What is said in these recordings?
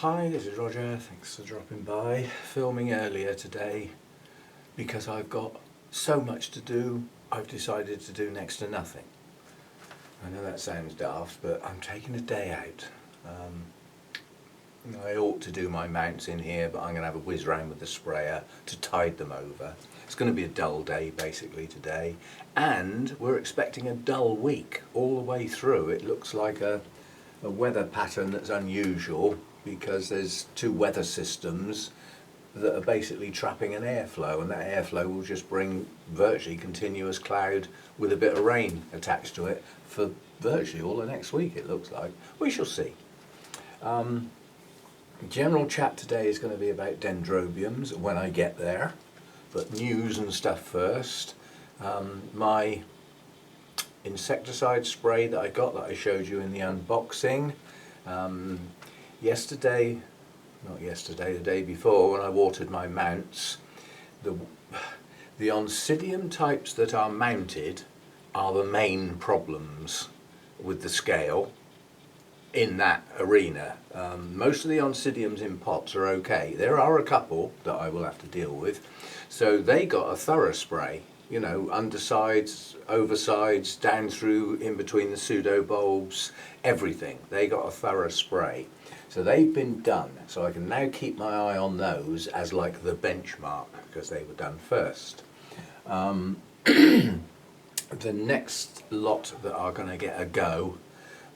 Hi, this is Roger. Thanks for dropping by. Filming earlier today because I've got so much to do. I've decided to do next to nothing. I know that sounds daft, but I'm taking a day out. I ought to do my mounts in here, but I'm going to have a whiz round with the sprayer to tide them over. It's going to be a dull day basically today, and we're expecting a dull week all the way through. It looks like a weather pattern that's unusual because there's two weather systems that are basically trapping an airflow, and that airflow will just bring virtually continuous cloud with a bit of rain attached to it for virtually all the next week, it looks like. We shall see. General chat today is going to be about Dendrobiums when I get there, but news and stuff first. My insecticide spray that I got, that I showed you in the unboxing, the day before, when I watered my mounts, the Oncidium types that are mounted are the main problems with the scale in that arena. Most of the Oncidiums in pots are okay. There are a couple that I will have to deal with. So they got a thorough spray, you know, undersides, oversides, down through, in between the pseudo bulbs, everything. They got a thorough spray. So they've been done. So I can now keep my eye on those as like the benchmark because they were done first. The next lot that are going to get a go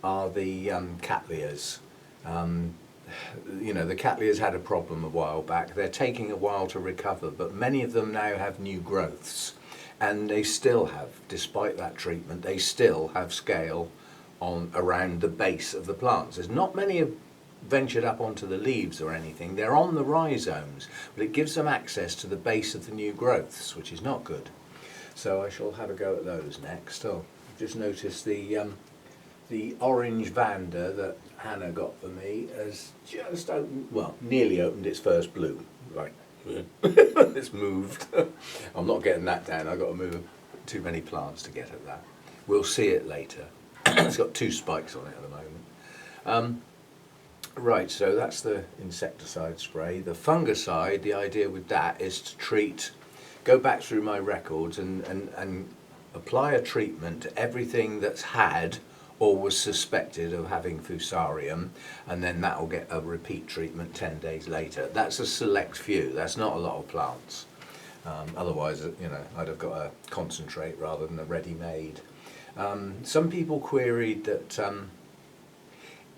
are the Cattleyas. You know, the Cattleyas had a problem a while back. They're taking a while to recover, but many of them now have new growths, and they still have, despite that treatment, they still have scale on around the base of the plants. There's not many have ventured up onto the leaves or anything. They're on the rhizomes, but it gives them access to the base of the new growths, which is not good. So I shall have a go at those next. Oh, I've just noticed the orange Vanda that Hannah got for me has just opened, well, nearly opened its first bloom. Right, it's moved. I'm not getting that down. I've got to move too many plants to get at that. We'll see it later. It's got two spikes on it at the moment. Right, so that's the insecticide spray. The fungicide, the idea with that is to treat, go back through my records and apply a treatment to everything that's had or was suspected of having Fusarium, and then that will get a repeat treatment 10 days later. That's a select few, that's not a lot of plants. Otherwise, you know, I'd have got a concentrate rather than a ready-made. Some people queried that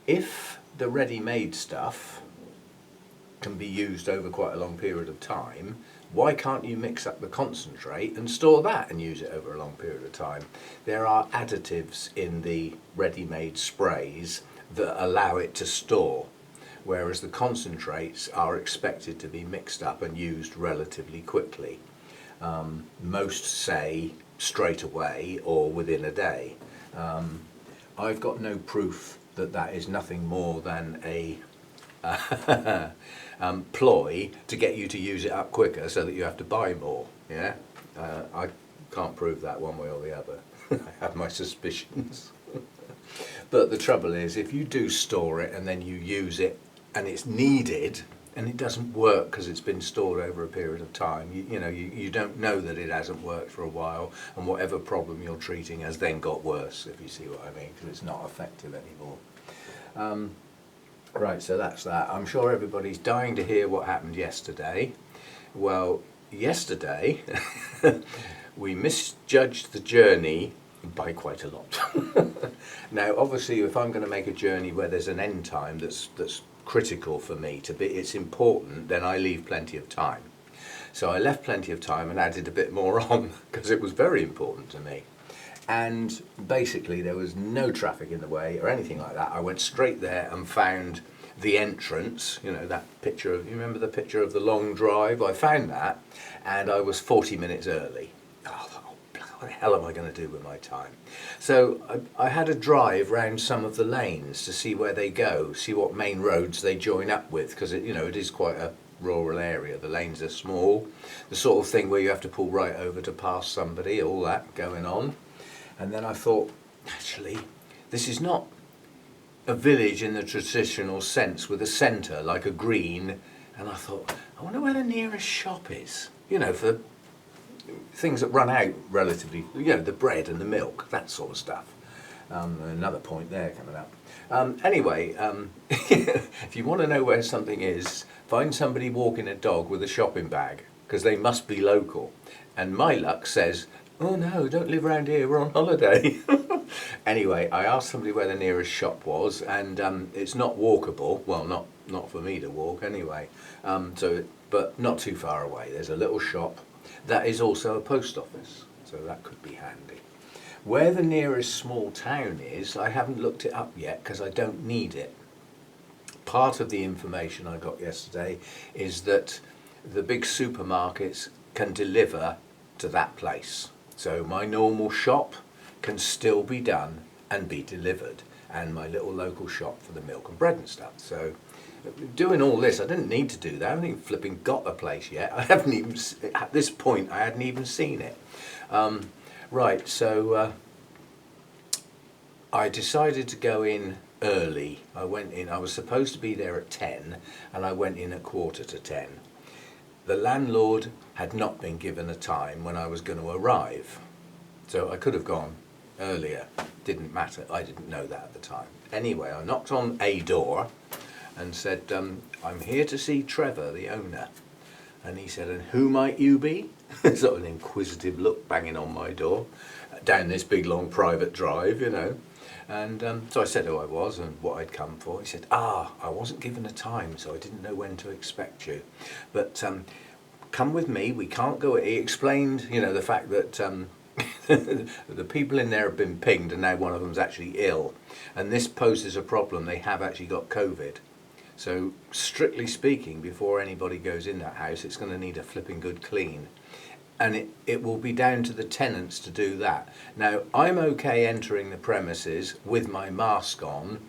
if the ready-made stuff can be used over quite a long period of time, why can't you mix up the concentrate and store that and use it over a long period of time? There are additives in the ready-made sprays that allow it to store, whereas the concentrates are expected to be mixed up and used relatively quickly. Most say straight away or within a day. I've got no proof that that is nothing more than a ploy to get you to use it up quicker so that you have to buy more. Yeah, I can't prove that one way or the other. I have my suspicions. But the trouble is, if you do store it and then you use it and it's needed and it doesn't work because it's been stored over a period of time, you don't know that it hasn't worked for a while, and whatever problem you're treating has then got worse, if you see what I mean, because it's not effective anymore. Right, so that's that. I'm sure everybody's dying to hear what happened yesterday. Well, yesterday we misjudged the journey by quite a lot. Now, obviously, if I'm going to make a journey where there's an end time that's critical for me to be, it's important, then I leave plenty of time. So I left plenty of time and added a bit more on because it was very important to me. And basically there was no traffic in the way or anything like that. I went straight there and found the entrance, you know, that picture of, you remember the picture of the long drive? I found that, and I was 40 minutes early. Oh, what the hell am I going to do with my time? So I had a drive round some of the lanes to see where they go, see what main roads they join up with, because it is quite a rural area. The lanes are small, the sort of thing where you have to pull right over to pass somebody, all that going on. And then I thought, actually, this is not a village in the traditional sense with a centre, like a green, and I thought, I wonder where the nearest shop is, you know, for things that run out relatively, you know, the bread and the milk, that sort of stuff. Another point there coming up. Anyway, if you want to know where something is, find somebody walking a dog with a shopping bag, because they must be local. And my luck says, oh no, don't live around here, we're on holiday. Anyway, I asked somebody where the nearest shop was, and it's not walkable. Well, not for me to walk anyway. But not too far away. There's a little shop that is also a post office, so that could be handy. Where the nearest small town is, I haven't looked it up yet because I don't need it. Part of the information I got yesterday is that the big supermarkets can deliver to that place. So my normal shop can still be done and be delivered, and my little local shop for the milk and bread and stuff. So doing all this, I didn't need to do that. I haven't even flipping got a place yet. I haven't even, at this point, I hadn't even seen it. Right, so I decided to go in early. I went in, I was supposed to be there at 10, and I went in at 9:45. The landlord had not been given a time when I was going to arrive, so I could have gone earlier. Didn't matter, I didn't know that at the time. Anyway, I knocked on a door and said, I'm here to see Trevor, the owner. And he said, and who might you be? Sort of an inquisitive look banging on my door, down this big long private drive, you know. And so I said who I was and what I'd come for. He said, I wasn't given a time, so I didn't know when to expect you. But come with me, we can't go. He explained, you know, the fact that the people in there have been pinged and now one of them's actually ill. And this poses a problem. They have actually got COVID. So strictly speaking, before anybody goes in that house, it's going to need a flipping good clean. And it will be down to the tenants to do that. Now, I'm okay entering the premises with my mask on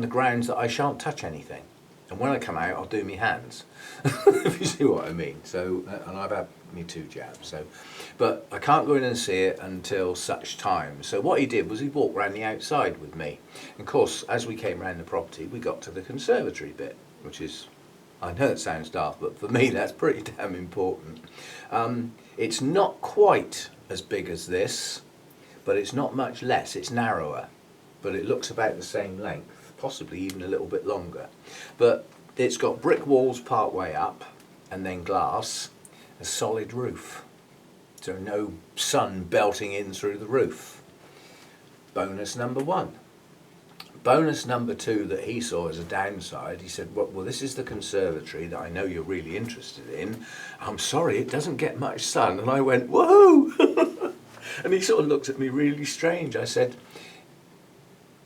the grounds that I shan't touch anything. And when I come out, I'll do my hands, if you see what I mean. So, and I've had me 2 jabs. So, but I can't go in and see it until such time. So what he did was he walked around the outside with me. And of course, as we came around the property, we got to the conservatory bit, which is, I know it sounds daft, but for me that's pretty damn important. It's not quite as big as this, but it's not much less. It's narrower, but it looks about the same length, possibly even a little bit longer. But it's got brick walls part way up, and then glass, a solid roof. So no sun belting in through the roof. Bonus number 1. Bonus number 2 that he saw as a downside, he said, well, this is the conservatory that I know you're really interested in. I'm sorry, it doesn't get much sun. And I went, whoa! And he sort of looked at me really strange. I said,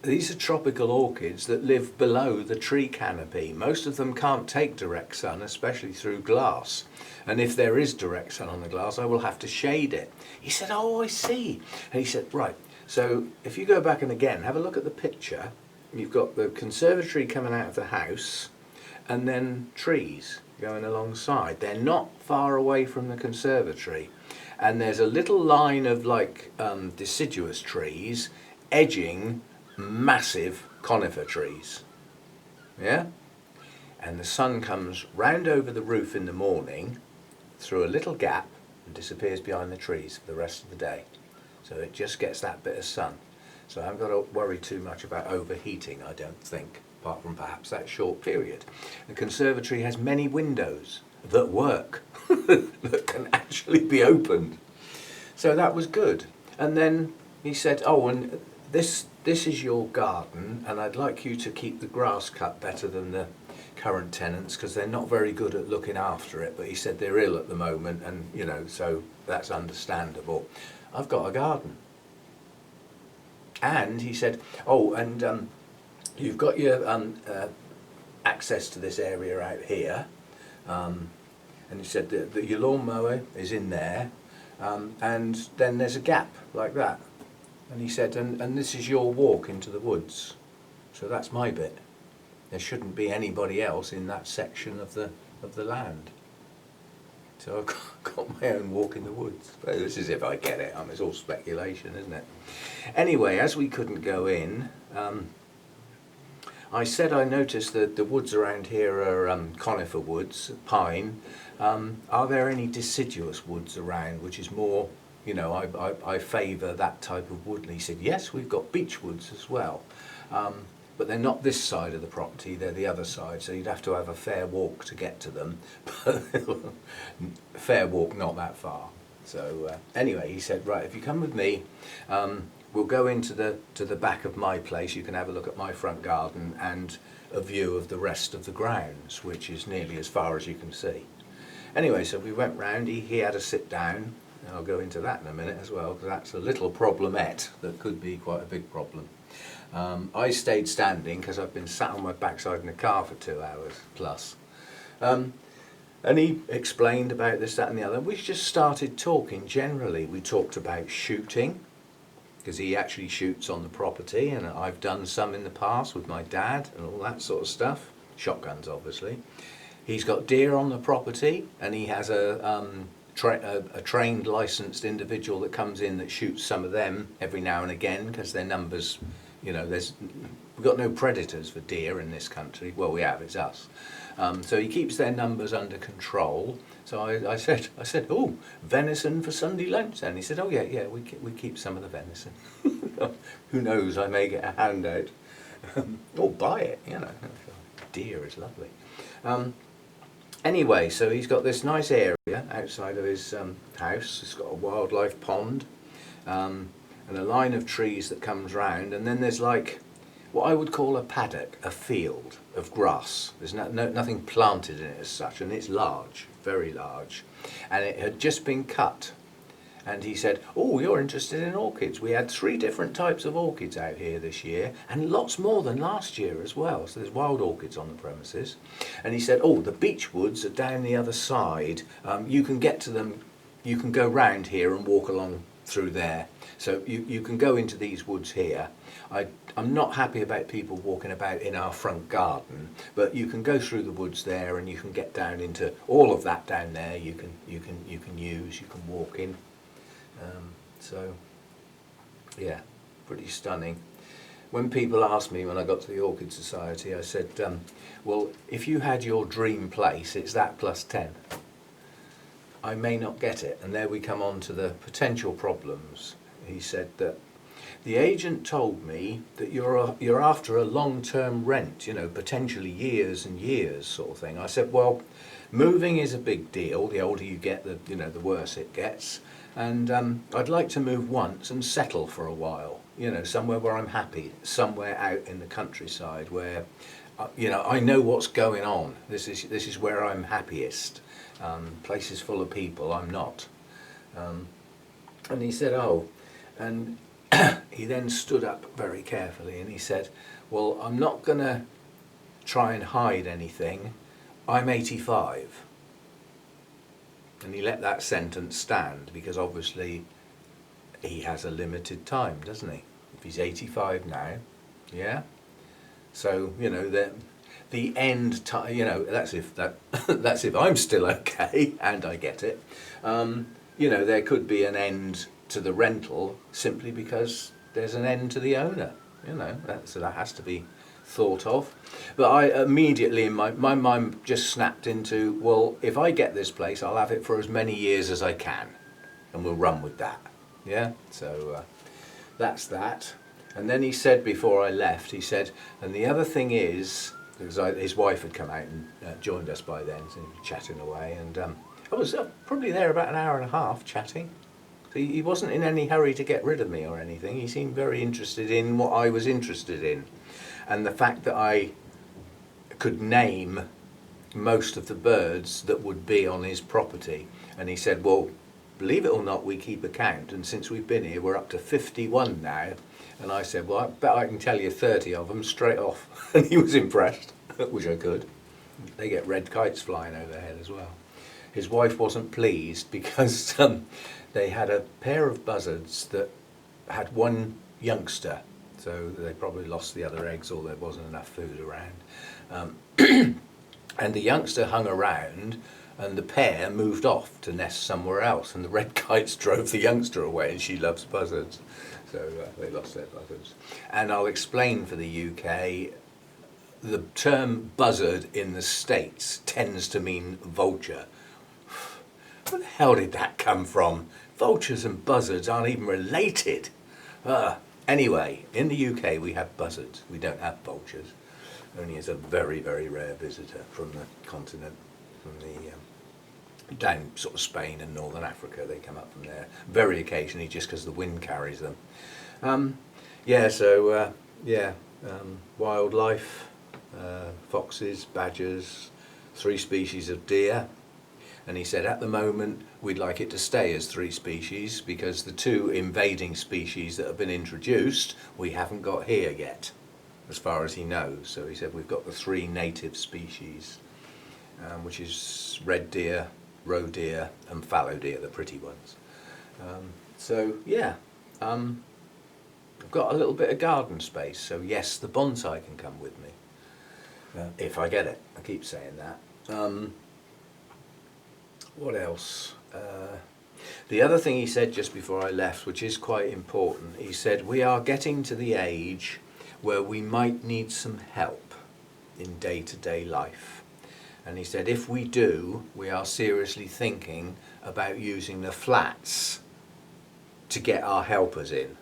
these are tropical orchids that live below the tree canopy. Most of them can't take direct sun, especially through glass. And if there is direct sun on the glass, I will have to shade it. He said, oh, I see. And he said, right, so if you go back and again, have a look at the picture. You've got the conservatory coming out of the house and then trees going alongside. They're not far away from the conservatory. And there's a little line of like deciduous trees edging massive conifer trees. Yeah? And the sun comes round over the roof in the morning through a little gap and disappears behind the trees for the rest of the day. So it just gets that bit of sun. So I haven't got to worry too much about overheating, I don't think, apart from perhaps that short period. The conservatory has many windows that work, that can actually be opened. So that was good. And then he said, oh, and this is your garden, and I'd like you to keep the grass cut better than the current tenants, because they're not very good at looking after it. But he said they're ill at the moment, and, you know, so that's understandable. I've got a garden. And he said, oh, and you've got your access to this area out here. And he said that your lawnmower is in there. And then there's a gap like that. And he said, and this is your walk into the woods. So that's my bit. There shouldn't be anybody else in that section of the land. So I've got my own walk in the woods. But this is if I get it. I mean, it's all speculation, isn't it? Anyway, as we couldn't go in, I said I noticed that the woods around here are conifer woods, pine. Are there any deciduous woods around, which is more, you know, I favour that type of wood? And he said, yes, we've got beech woods as well. But they're not this side of the property, they're the other side, so you'd have to have a fair walk to get to them. Fair walk, not that far. So anyway, he said, right, if you come with me, we'll go into the back of my place. You can have a look at my front garden and a view of the rest of the grounds, which is nearly as far as you can see. Anyway, so we went round, he had a sit down, and I'll go into that in a minute as well, because that's a little problemette that could be quite a big problem. I stayed standing because I've been sat on my backside in the car for 2 hours plus. And he explained about this, that and the other. We just started talking generally. We talked about shooting, because he actually shoots on the property, and I've done some in the past with my dad and all that sort of stuff. Shotguns, obviously. He's got deer on the property, and he has a trained, licensed individual that comes in that shoots some of them every now and again, because their numbers, you know, we've got no predators for deer in this country. Well, we have, it's us. So he keeps their numbers under control. So I said, oh, venison for Sunday lunch then? He said, oh yeah, we keep some of the venison. Who knows, I may get a hand out. Or buy it, you know. Deer is lovely. Anyway, so he's got this nice area outside of his house. It's got a wildlife pond and a line of trees that comes round, and then there's like what I would call a paddock, a field of grass. There's nothing planted in it as such, and it's large, very large, and it had just been cut. And he said, oh, you're interested in orchids. We had 3 different types of orchids out here this year, and lots more than last year as well. So there's wild orchids on the premises. And he said, oh, the beech woods are down the other side. You can get to them, you can go round here and walk along through there. So you can go into these woods here. I'm not happy about people walking about in our front garden, but you can go through the woods there, and you can get down into all of that down there. You can use, you can walk in. So, yeah, pretty stunning. When people asked me when I got to the Orchid Society, I said, well, if you had your dream place, it's that plus 10. I may not get it. And there we come on to the potential problems. He said that the agent told me that you're after a long-term rent, you know, potentially years and years sort of thing. I said, well, moving is a big deal. The older you get, the worse it gets. And I'd like to move once and settle for a while, you know, somewhere where I'm happy, somewhere out in the countryside where, you know, I know what's going on. This is where I'm happiest. Places full of people, I'm not. And he said, oh, and he then stood up very carefully and he said, well, I'm not going to try and hide anything. I'm 85. And he let that sentence stand, because obviously he has a limited time, doesn't he? If he's 85 now, yeah? So, you know, the end time, you know, that's if I'm still okay and I get it. You know, there could be an end to the rental simply because there's an end to the owner, you know, so that has to be thought of. But I immediately, in my mind just snapped into, well, if I get this place, I'll have it for as many years as I can, and we'll run with that. Yeah, so that's that. And then he said before I left, he said, and the other thing is, because his wife had come out and joined us by then, so he was chatting away, and I was probably there about an hour and a half chatting. So he wasn't in any hurry to get rid of me or anything. He seemed very interested in what I was interested in. And the fact that I could name most of the birds that would be on his property. And he said, well, believe it or not, we keep a count. And since we've been here, we're up to 51 now. And I said, well, I bet I can tell you 30 of them straight off. And he was impressed, which I could. They get red kites flying overhead as well. His wife wasn't pleased because they had a pair of buzzards that had one youngster. So they probably lost the other eggs, or there wasn't enough food around. And the youngster hung around, and the pair moved off to nest somewhere else, and the red kites drove the youngster away, and she loves buzzards. So they lost their buzzards. And I'll explain for the UK, the term buzzard in the States tends to mean vulture. Where the hell did that come from? Vultures and buzzards aren't even related. Anyway, in the UK we have buzzards. We don't have vultures. Only as a very, very rare visitor from the continent, from the down sort of Spain and northern Africa. They come up from there very occasionally, just because the wind carries them. Wildlife, foxes, badgers, 3 species of deer. And he said at the moment we'd like it to stay as 3 species because the 2 invading species that have been introduced we haven't got here yet, as far as he knows. So he said we've got the 3 native species, which is red deer, roe deer and fallow deer, the pretty ones. I've got a little bit of garden space, so yes, the bonsai can come with me, if I get it. I keep saying that. What else? The other thing he said just before I left, which is quite important, he said we are getting to the age where we might need some help in day-to-day life. And he said if we do, we are seriously thinking about using the flats to get our helpers in.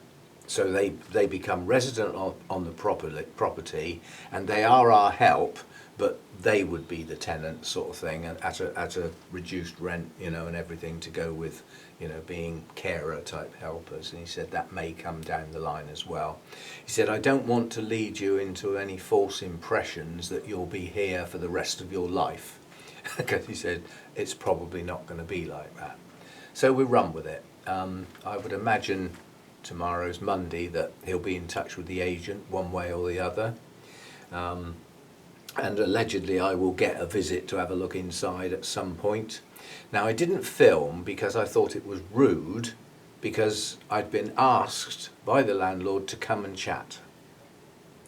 So they become resident on the property and they are our help, but they would be the tenant sort of thing, and at a reduced rent, you know, and everything to go with, you know, being carer type helpers. And he said that may come down the line as well. He said, I don't want to lead you into any false impressions that you'll be here for the rest of your life, because he said it's probably not going to be like that. So we run with it. I would imagine tomorrow's Monday that he'll be in touch with the agent one way or the other. And allegedly I will get a visit to have a look inside at some point. Now I didn't film because I thought it was rude, because I'd been asked by the landlord to come and chat,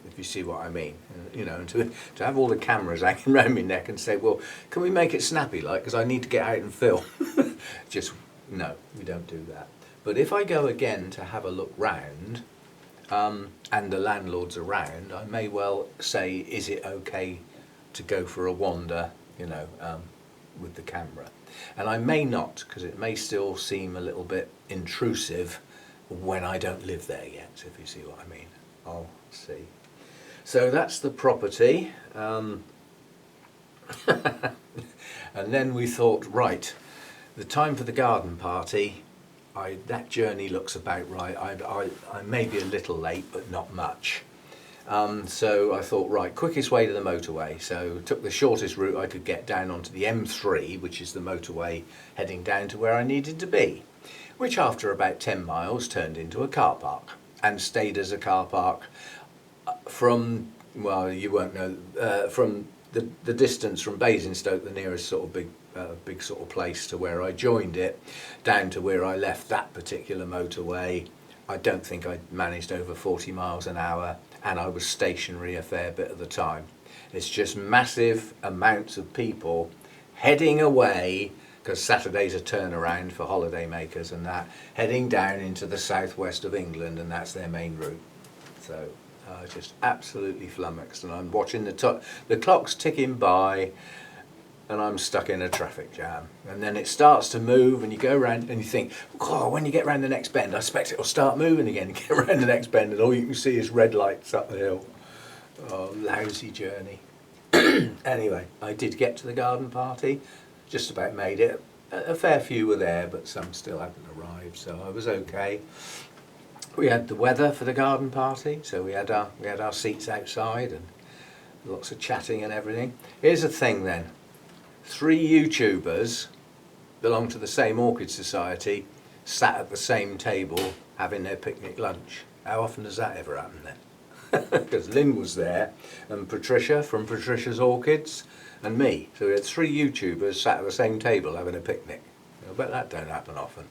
if you see what I mean. You know, and to have all the cameras hanging around my neck and say, well, can we make it snappy like, because I need to get out and film. Just, no, we don't do that. But if I go again to have a look round, and the landlord's around, I may well say, is it okay to go for a wander, you know, with the camera? And I may not, because it may still seem a little bit intrusive when I don't live there yet, if you see what I mean. I'll see. So that's the property. And then we thought, right, the time for the garden party. That journey looks about right. I may be a little late, but not much. So I thought, right, quickest way to the motorway. So took the shortest route I could get down onto the M3, which is the motorway heading down to where I needed to be, which after about 10 miles turned into a car park and stayed as a car park from, well, you won't know, from the distance from Basingstoke, the nearest sort of big sort of place, to where I joined it, down to where I left that particular motorway. I don't think I managed over 40 miles an hour, and I was stationary a fair bit of the time. It's just massive amounts of people heading away, because Saturday's a turnaround for holiday makers and that, heading down into the southwest of England, and that's their main route. So just absolutely flummoxed, and I'm watching the clock's ticking by, and I'm stuck in a traffic jam. And then it starts to move, and you go around and you think, oh, when you get around the next bend, I expect it'll start moving again. You get around the next bend and all you can see is red lights up the hill. Oh, lousy journey. Anyway, I did get to the garden party, just about made it. A fair few were there, but some still hadn't arrived, so I was okay. We had the weather for the garden party, so we had our seats outside and lots of chatting and everything. Here's the thing then. 3 YouTubers belong to the same Orchid Society, sat at the same table having their picnic lunch. How often does that ever happen then? Because Lynn was there, and Patricia from Patricia's Orchids, and me. So we had 3 YouTubers sat at the same table having a picnic. I bet that don't happen often.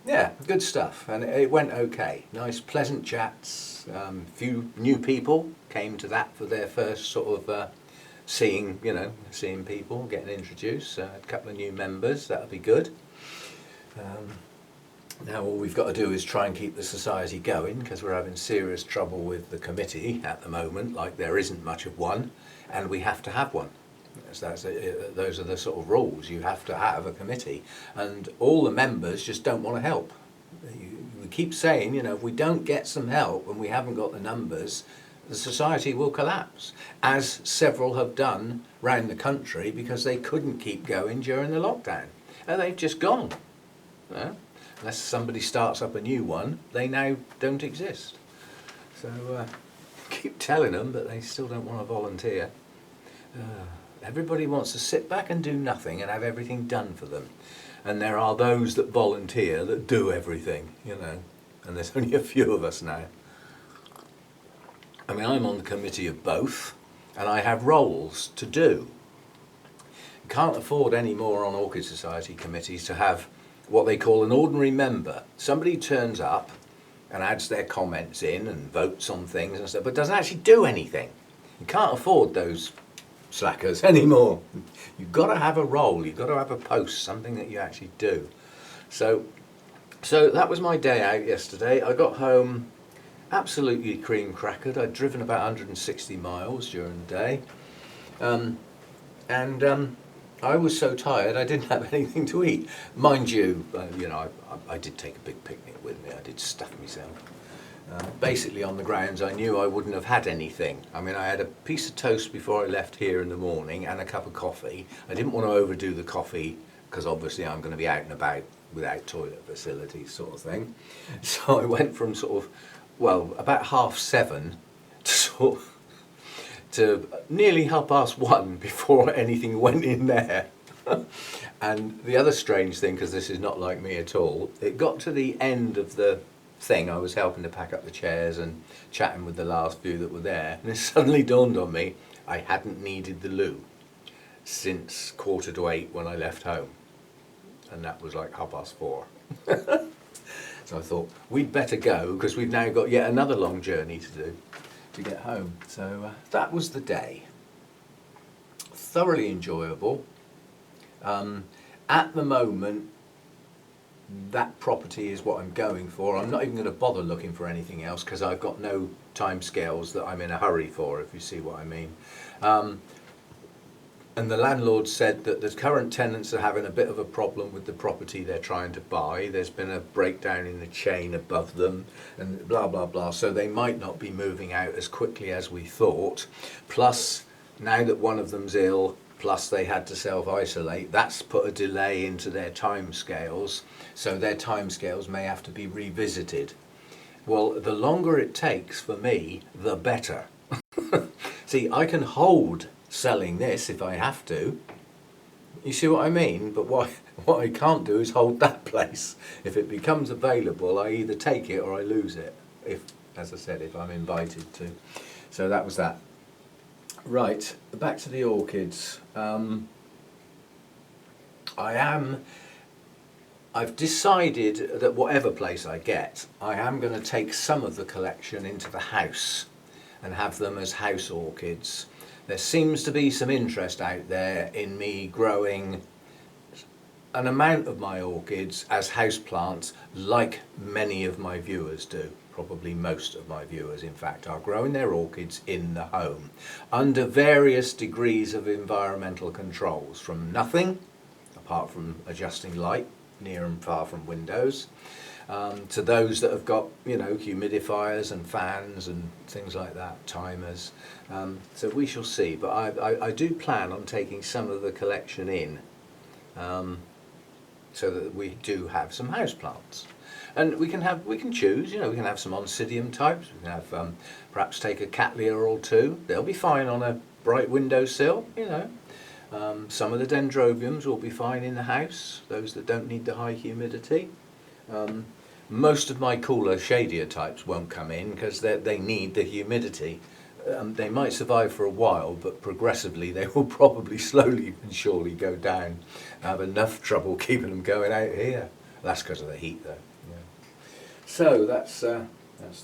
Yeah, good stuff, and it went okay. Nice, pleasant chats. Few new people came to that for their first sort of seeing people, getting introduced. A couple of new members, that'll be good. Now all we've got to do is try and keep the society going, because we're having serious trouble with the committee at the moment, like there isn't much of one, and we have to have one. Those are the sort of rules. You have to have a committee, and all the members just don't want to help. We keep saying, you know, if we don't get some help and we haven't got the numbers, the society will collapse, as several have done round the country because they couldn't keep going during the lockdown, and they've just gone. You know? Unless somebody starts up a new one, they now don't exist. So keep telling them, but they still don't want to volunteer. Everybody wants to sit back and do nothing and have everything done for them. And there are those that volunteer that do everything, you know, and there's only a few of us now. I mean, I'm on the committee of both, and I have roles to do. You can't afford any more on Orchid Society committees to have what they call an ordinary member. Somebody turns up and adds their comments in and votes on things and stuff, but doesn't actually do anything. You can't afford those slackers anymore. You've got to have a role, you've got to have a post, something that you actually do. So that was my day out yesterday. I got home absolutely cream crackered. I'd driven about 160 miles during the day, and I was so tired I didn't have anything to eat. Mind you, you know, I did take a big picnic with me. I did stuff myself. Basically on the grounds I knew I wouldn't have had anything. I mean, I had a piece of toast before I left here in the morning and a cup of coffee. I didn't want to overdo the coffee because obviously I'm going to be out and about without toilet facilities, sort of thing. So I went from sort of, well, about 7:30 to nearly 1:30 before anything went in there. And the other strange thing, because this is not like me at all, it got to the end of the thing. I was helping to pack up the chairs and chatting with the last few that were there, and it suddenly dawned on me I hadn't needed the loo since 7:45 when I left home, and that was like 4:30. So I thought we'd better go, because we've now got yet another long journey to do to get home. So that was the day. Thoroughly enjoyable. At the moment, that property is what I'm going for. I'm not even going to bother looking for anything else, because I've got no time scales that I'm in a hurry for, if you see what I mean. And the landlord said that the current tenants are having a bit of a problem with the property they're trying to buy. There's been a breakdown in the chain above them and blah, blah, blah. So they might not be moving out as quickly as we thought. Plus, now that one of them's ill, plus they had to self-isolate, that's put a delay into their timescales. So their timescales may have to be revisited. Well, the longer it takes for me, the better. See, I can hold selling this if I have to. You see what I mean? But what I can't do is hold that place. If it becomes available, I either take it or I lose it. If, as I said, if I'm invited to. So that was that. Right, back to the orchids. I've decided that whatever place I get, I am going to take some of the collection into the house and have them as house orchids. There seems to be some interest out there in me growing an amount of my orchids as houseplants, like many of my viewers do. Probably most of my viewers, in fact, are growing their orchids in the home under various degrees of environmental controls, from nothing, apart from adjusting light near and far from windows, to those that have got, you know, humidifiers and fans and things like that, timers. So we shall see, but I do plan on taking some of the collection in, so that we do have some houseplants. And we can choose, you know, we can have some Oncidium types, we can have perhaps take a Cattleya or two. They'll be fine on a bright windowsill, you know. Some of the Dendrobiums will be fine in the house, those that don't need the high humidity. Most of my cooler, shadier types won't come in because they need the humidity. They might survive for a while, but progressively they will probably slowly and surely go down. I have enough trouble keeping them going out here. That's because of the heat, though. Yeah. So that's the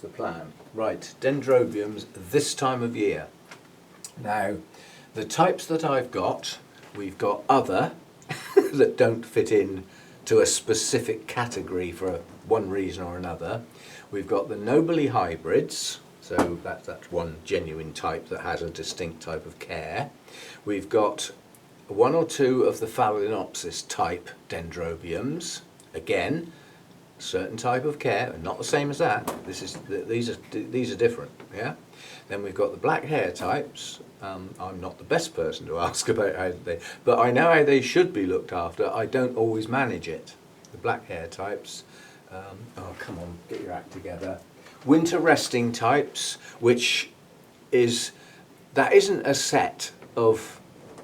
plan. Right, Dendrobiums this time of year. Now, the types that I've got, we've got other that don't fit in to a specific category for one reason or another. We've got the nobile hybrids, so that's one genuine type that has a distinct type of care. We've got one or two of the Phalaenopsis-type Dendrobiums, again, certain type of care, and not the same as that. These are different, yeah. Then we've got the black hair types. I'm not the best person to ask about how they, but I know how they should be looked after. I don't always manage it. The black hair types. Oh, come on, get your act together. Winter resting types, which isn't a set of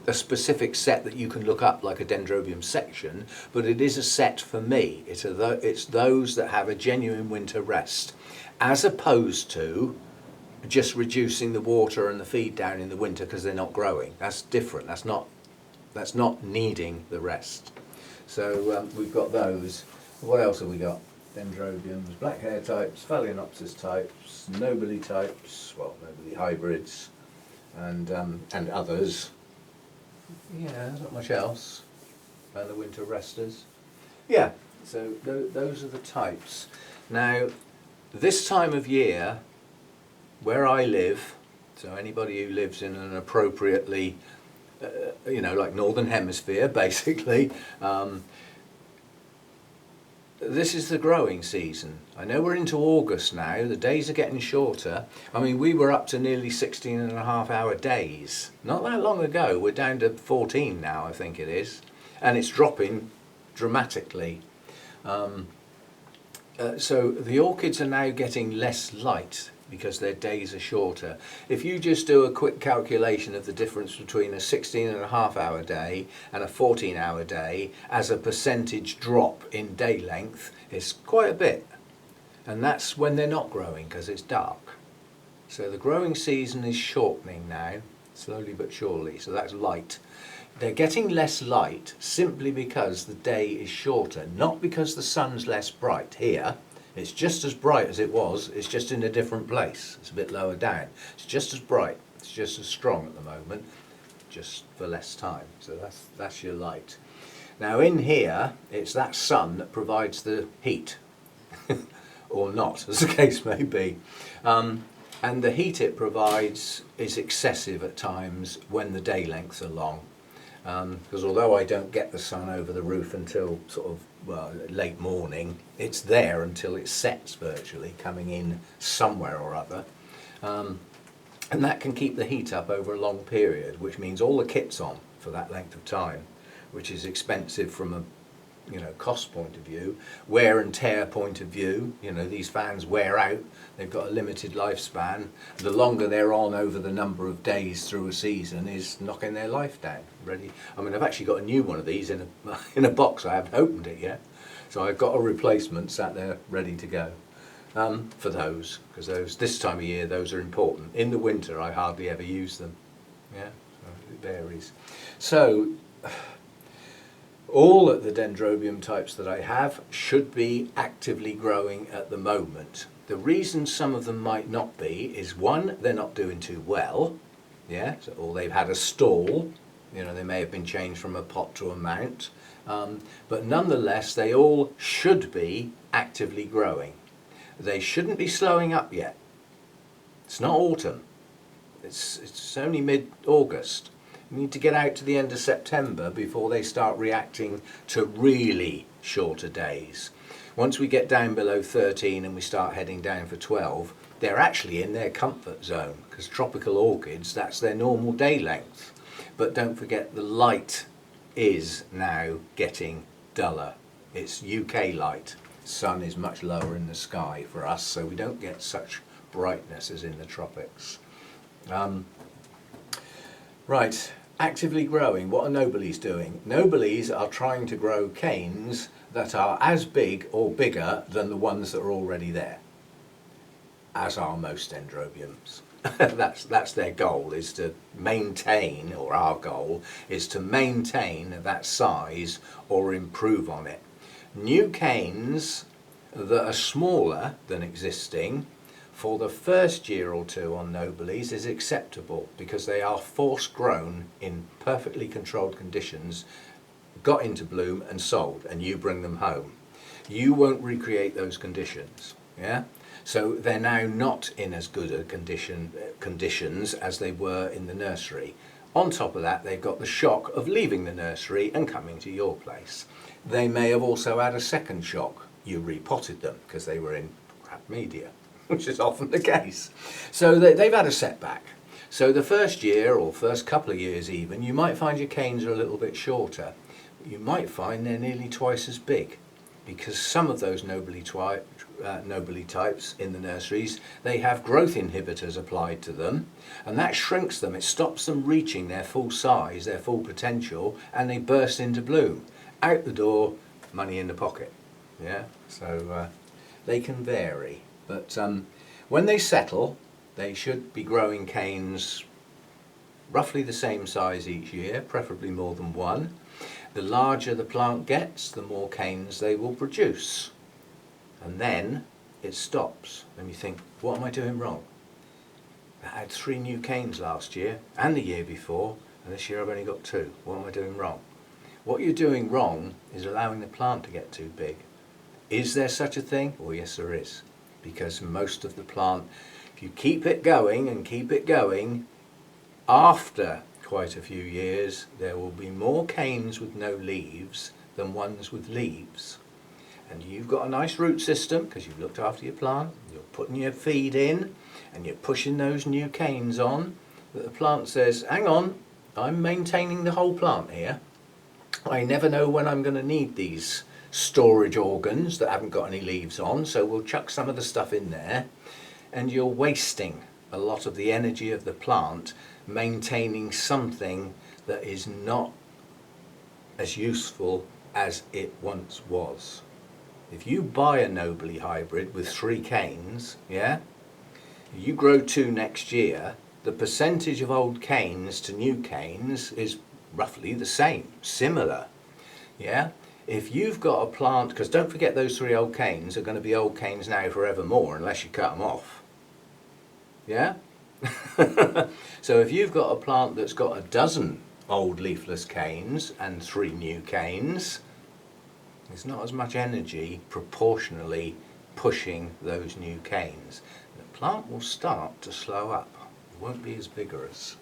a specific set that you can look up like a Dendrobium section, but it is a set for me. It's those that have a genuine winter rest, as opposed to just reducing the water and the feed down in the winter because they're not growing. That's different. That's not needing the rest. So we've got those. What else have we got? Dendrobiums, black hair types, Phalaenopsis types, nobile types, well, nobile hybrids, and others. Yeah, there's not much else. And the winter resters. Yeah, so those are the types. Now, this time of year, where I live, so anybody who lives in an appropriately, like Northern Hemisphere, basically, this is the growing season. I know we're into August now, the days are getting shorter. I mean, we were up to nearly 16.5-hour days. Not that long ago, we're down to 14 now, I think it is. And it's dropping dramatically. So the orchids are now getting less light because their days are shorter. If you just do a quick calculation of the difference between a 16.5-hour day and a 14-hour day as a percentage drop in day length, it's quite a bit. And that's when they're not growing because it's dark. So the growing season is shortening now, slowly but surely, so that's light. They're getting less light simply because the day is shorter, not because the sun's less bright here. It's just as bright as it was, it's just in a different place. It's a bit lower down. It's just as bright, it's just as strong at the moment, just for less time. So that's your light. Now in here, it's that sun that provides the heat, or not, as the case may be. And the heat it provides is excessive at times when the day lengths are long. Because although I don't get the sun over the roof until sort of late morning, it's there until it sets virtually, coming in somewhere or other. And that can keep the heat up over a long period, which means all the kit's on for that length of time, which is expensive from a cost point of view, wear and tear point of view. These fans wear out, they've got a limited lifespan. The longer they're on over the number of days through a season is knocking their life down. Ready? I mean, I've actually got a new one of these in a box. I haven't opened it yet, so I've got a replacement sat there ready to go for those, because this time of year those are important. In the winter I hardly ever use them. Yeah, so it varies. So all of the Dendrobium types that I have should be actively growing at the moment. The reason some of them might not be is, one, they're not doing too well, yeah, or they've had a stall, they may have been changed from a pot to a mount, but nonetheless they all should be actively growing. They shouldn't be slowing up yet. It's not autumn, it's only mid-August. You need to get out to the end of September before they start reacting to really shorter days. Once we get down below 13 and we start heading down for 12, they're actually in their comfort zone, because tropical orchids, that's their normal day length. But don't forget, the light is now getting duller. It's UK light. Sun is much lower in the sky for us, so we don't get such brightness as in the tropics. Right, actively growing. What are nobiles doing? Nobiles are trying to grow canes that are as big or bigger than the ones that are already there, as are most Dendrobiums. That's their goal, is to maintain, or our goal is to maintain that size or improve on it. New canes that are smaller than existing for the first year or two on nobiles is acceptable, because they are force grown in perfectly controlled conditions got into bloom and sold, and you bring them home. You won't recreate those conditions, yeah? So they're now not in as good a conditions as they were in the nursery. On top of that, they've got the shock of leaving the nursery and coming to your place. They may have also had a second shock. You repotted them because they were in crap media, which is often the case. So they've had a setback. So the first year, or first couple of years even, you might find your canes are a little bit shorter. You might find they're nearly twice as big, because some of those nobile types in the nurseries, they have growth inhibitors applied to them, and that shrinks them. It stops them reaching their full size, their full potential, and they burst into bloom. Out the door, money in the pocket. Yeah, so they can vary, but when they settle, they should be growing canes roughly the same size each year, preferably more than one. The larger the plant gets, the more canes they will produce. And then it stops. And you think, what am I doing wrong? I had 3 new canes last year and the year before, and this year I've only got 2. What am I doing wrong? What you're doing wrong is allowing the plant to get too big. Is there such a thing? Well, yes, there is. Because most of the plant, if you keep it going and keep it going, after quite a few years, there will be more canes with no leaves than ones with leaves. And you've got a nice root system because you've looked after your plant, you're putting your feed in, and you're pushing those new canes on, that the plant says, hang on, I'm maintaining the whole plant here. I never know when I'm going to need these storage organs that haven't got any leaves on, so we'll chuck some of the stuff in there, and you're wasting a lot of the energy of the plant maintaining something that is not as useful as it once was. If you buy a nobile hybrid with 3 canes, yeah, you grow 2 next year, the percentage of old canes to new canes is roughly the same, similar, yeah. If you've got a plant, because don't forget those 3 old canes are going to be old canes now forevermore unless you cut them off, yeah. So if you've got a plant that's got a dozen old leafless canes and 3 new canes, there's not as much energy proportionally pushing those new canes. The plant will start to slow up. It won't be as vigorous.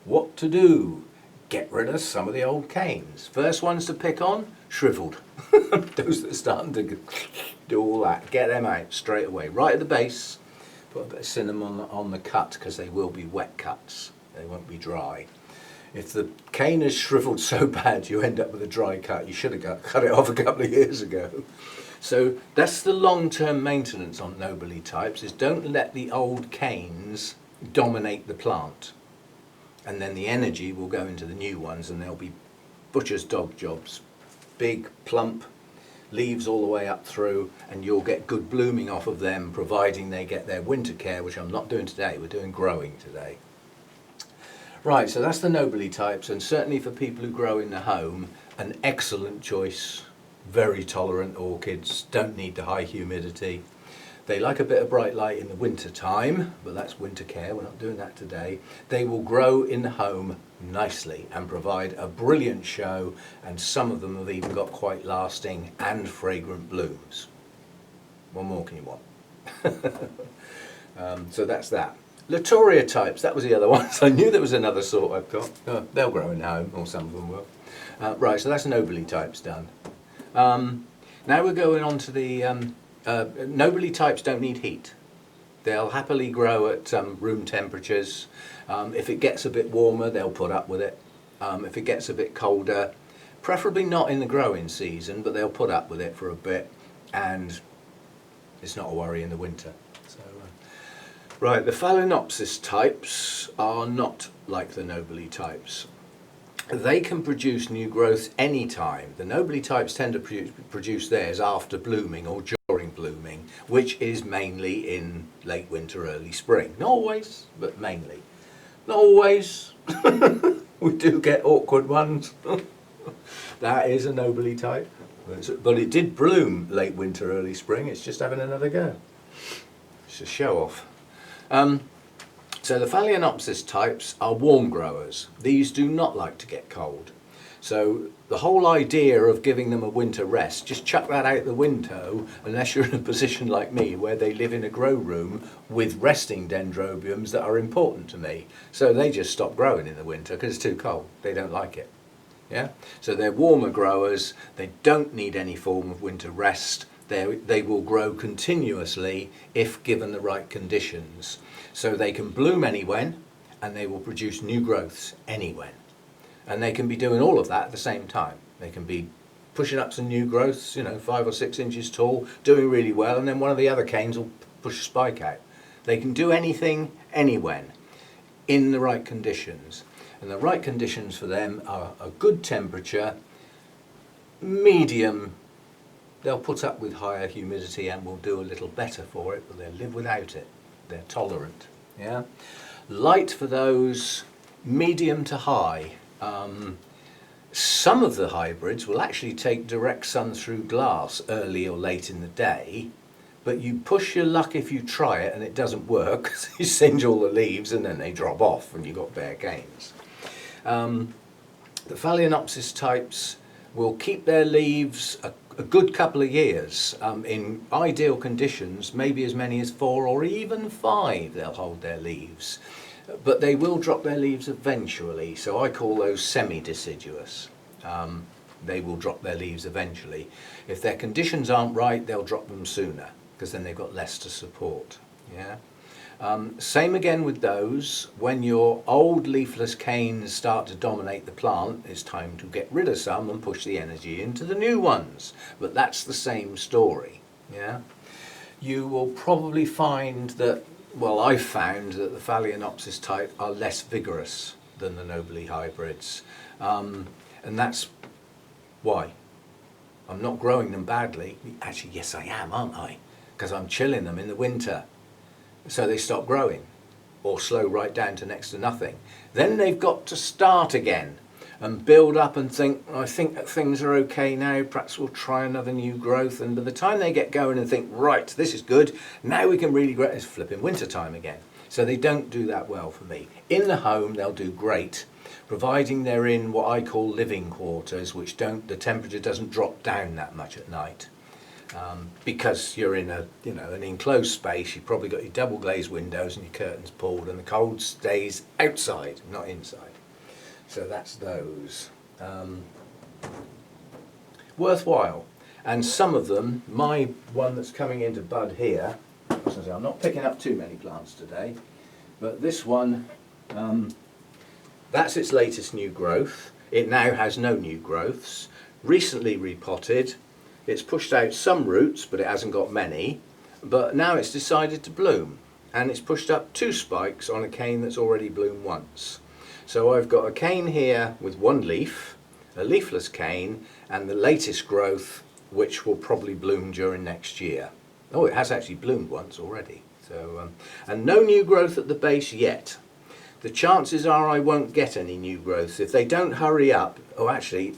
What to do? Get rid of some of the old canes. First ones to pick on, shriveled. Those that are starting to do all that, get them out straight away. Right at the base, put a bit of cinnamon on the cut because they will be wet cuts. They won't be dry. If the cane is shriveled so bad you end up with a dry cut, you should have cut it off a couple of years ago. So that's the long-term maintenance on nobile types, is don't let the old canes dominate the plant. And then the energy will go into the new ones, and they'll be butcher's dog jobs. Big, plump, leaves all the way up through, and you'll get good blooming off of them, providing they get their winter care, which I'm not doing today. We're doing growing today. Right, so that's the nobile types, and certainly for people who grow in the home, an excellent choice. Very tolerant orchids, don't need the high humidity. They like a bit of bright light in the winter time, but that's winter care, we're not doing that today. They will grow in the home nicely and provide a brilliant show, and some of them have even got quite lasting and fragrant blooms. What more can you want? So that's that. Latouria-types, that was the other one. So I knew there was another sort I've got. Oh, they'll grow in home, or some of them will. Right, so that's nobile types done. Now we're going on to the nobile types don't need heat. They'll happily grow at room temperatures. If it gets a bit warmer, they'll put up with it. If it gets a bit colder, preferably not in the growing season, but they'll put up with it for a bit, and it's not a worry in the winter. So, right, the Phalaenopsis-types are not like the nobile types. They can produce new growth any time. The nobile types tend to produce theirs after blooming or during blooming, which is mainly in late winter, early spring. Not always, but mainly. Not always. We do get awkward ones. That is a nobile type. But it did bloom late winter, early spring. It's just having another go. It's a show off. So the Phalaenopsis types are warm growers. These do not like to get cold. So the whole idea of giving them a winter rest, just chuck that out the window unless you're in a position like me where they live in a grow room with resting dendrobiums that are important to me. So they just stop growing in the winter because it's too cold. They don't like it. Yeah? So they're warmer growers. They don't need any form of winter rest. They will grow continuously if given the right conditions. So they can bloom anywhen and they will produce new growths anywhen. And they can be doing all of that at the same time. They can be pushing up some new growths, 5 or 6 inches tall, doing really well, and then one of the other canes will push a spike out. They can do anything, anywhen, in the right conditions. And the right conditions for them are a good temperature, medium. They'll put up with higher humidity and will do a little better for it, but they'll live without it. They're tolerant. Yeah. Light for those, medium to high. Some of the hybrids will actually take direct sun through glass early or late in the day, but you push your luck if you try it and it doesn't work. You singe all the leaves and then they drop off and you've got bare canes. The Phalaenopsis types will keep their leaves a good couple of years. In ideal conditions, maybe as many as 4 or even 5 they'll hold their leaves. But they will drop their leaves eventually, so I call those semi-deciduous. They will drop their leaves eventually. If their conditions aren't right, they'll drop them sooner, because then they've got less to support. Yeah. Same again with those. When your old leafless canes start to dominate the plant, it's time to get rid of some and push the energy into the new ones. But that's the same story. Yeah. You will probably find that, well, I've found that the Phalaenopsis type are less vigorous than the nobile hybrids. And that's why. I'm not growing them badly. Actually, yes I am, aren't I? Because I'm chilling them in the winter. So they stop growing or slow right down to next to nothing. Then they've got to start again and build up and think, I think that things are okay now, perhaps we'll try another new growth. And by the time they get going and think, right, this is good, now we can really grow, it's flipping winter time again. So they don't do that well for me. In the home, they'll do great, providing they're in what I call living quarters, which the temperature doesn't drop down that much at night. Because you're in an enclosed space, you've probably got your double glazed windows and your curtains pulled, and the cold stays outside, not inside. So that's those. Worthwhile. And some of them, my one that's coming into bud here, I'm not picking up too many plants today, but this one, that's its latest new growth. It now has no new growths. Recently repotted. It's pushed out some roots, but it hasn't got many. But now it's decided to bloom, and it's pushed up 2 spikes on a cane that's already bloomed once. So I've got a cane here with 1 leaf, a leafless cane, and the latest growth, which will probably bloom during next year. Oh, it has actually bloomed once already. So, and no new growth at the base yet. The chances are I won't get any new growth if they don't hurry up. Oh, actually,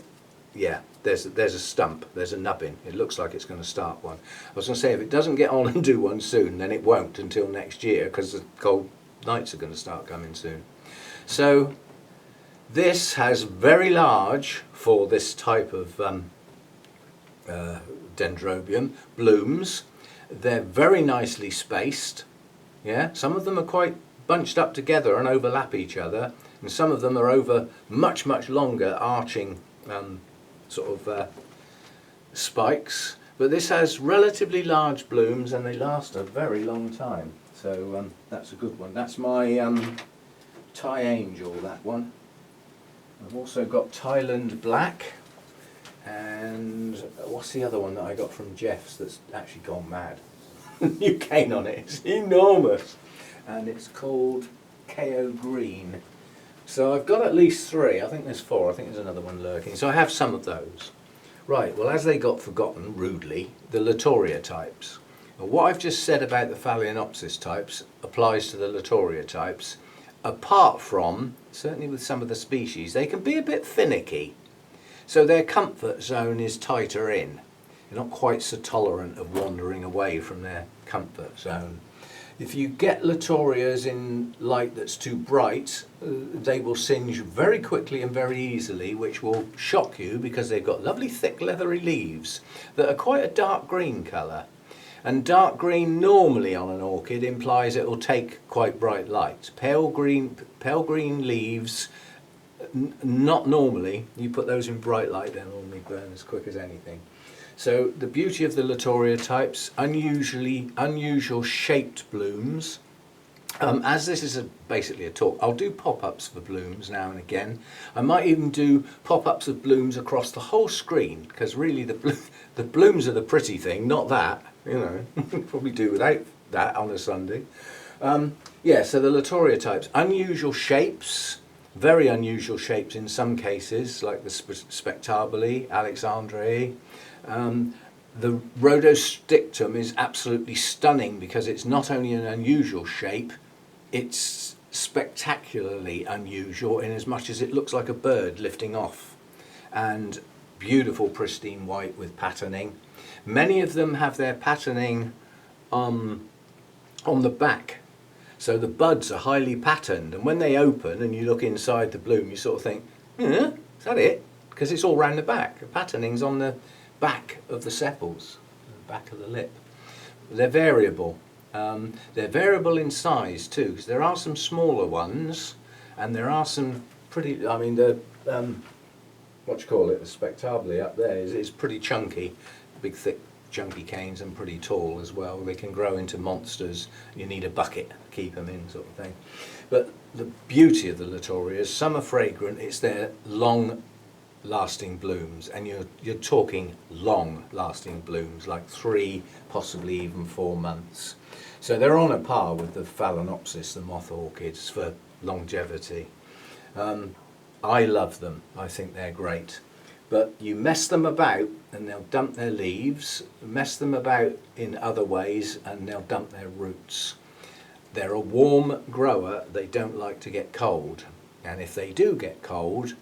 yeah. There's a stump, there's a nubbin. It looks like it's going to start one. I was going to say, if it doesn't get on and do one soon, then it won't until next year, because the cold nights are going to start coming soon. So this has very large, for this type of dendrobium, blooms. They're very nicely spaced. Yeah, some of them are quite bunched up together and overlap each other, and some of them are over much, much longer arching spikes, but this has relatively large blooms and they last a very long time. So that's a good one. That's my Thai Angel, that one. I've also got Thailand Black, and what's the other one that I got from Jeff's that's actually gone mad? New cane on it, it's enormous, and it's called KO Green. So I've got at least 3, I think there's 4, I think there's another one lurking. So I have some of those. Right, well, as they got forgotten, rudely, the Latouria-types. Well, what I've just said about the Phalaenopsis-types applies to the Latouria-types, apart from, certainly with some of the species, they can be a bit finicky. So their comfort zone is tighter in. They're not quite so tolerant of wandering away from their comfort zone. If you get Latouриas in light that's too bright, they will singe very quickly and very easily, which will shock you because they've got lovely thick leathery leaves that are quite a dark green colour. And dark green normally on an orchid implies it will take quite bright light. Pale green leaves, not normally. You put those in bright light, they'll normally burn as quick as anything. So the beauty of the Latouria types, unusual shaped blooms. As this is basically a talk, I'll do pop-ups for blooms now and again. I might even do pop-ups of blooms across the whole screen, because really the blooms are the pretty thing, not that. You know, probably do without that on a Sunday. Yeah, so the Latouria types, unusual shapes, very unusual shapes in some cases, like the Spectabile, Alexandrae. The Rhodostictum is absolutely stunning because it's not only an unusual shape, it's spectacularly unusual in as much as it looks like a bird lifting off, and beautiful pristine white with patterning. Many of them have their patterning on the back, so the buds are highly patterned, and when they open and you look inside the bloom you sort of think, is that it? Because it's all round the back. The patterning's on the back of the sepals, the back of the lip. They're variable. They're variable in size too, because there are some smaller ones and there are some pretty, I mean the, what do you call it, the Spectabile up there is pretty chunky, big thick chunky canes and pretty tall as well. They can grow into monsters. You need a bucket to keep them in, sort of thing. But the beauty of the Latourias, some are fragrant, it's their long lasting blooms, and you're talking long lasting blooms, like 3, possibly even 4 months. So they're on a par with the Phalaenopsis, the moth orchids, for longevity. I love them, I think they're great. But you mess them about and they'll dump their leaves, mess them about in other ways and they'll dump their roots. They're a warm grower, they don't like to get cold, and if they do get cold,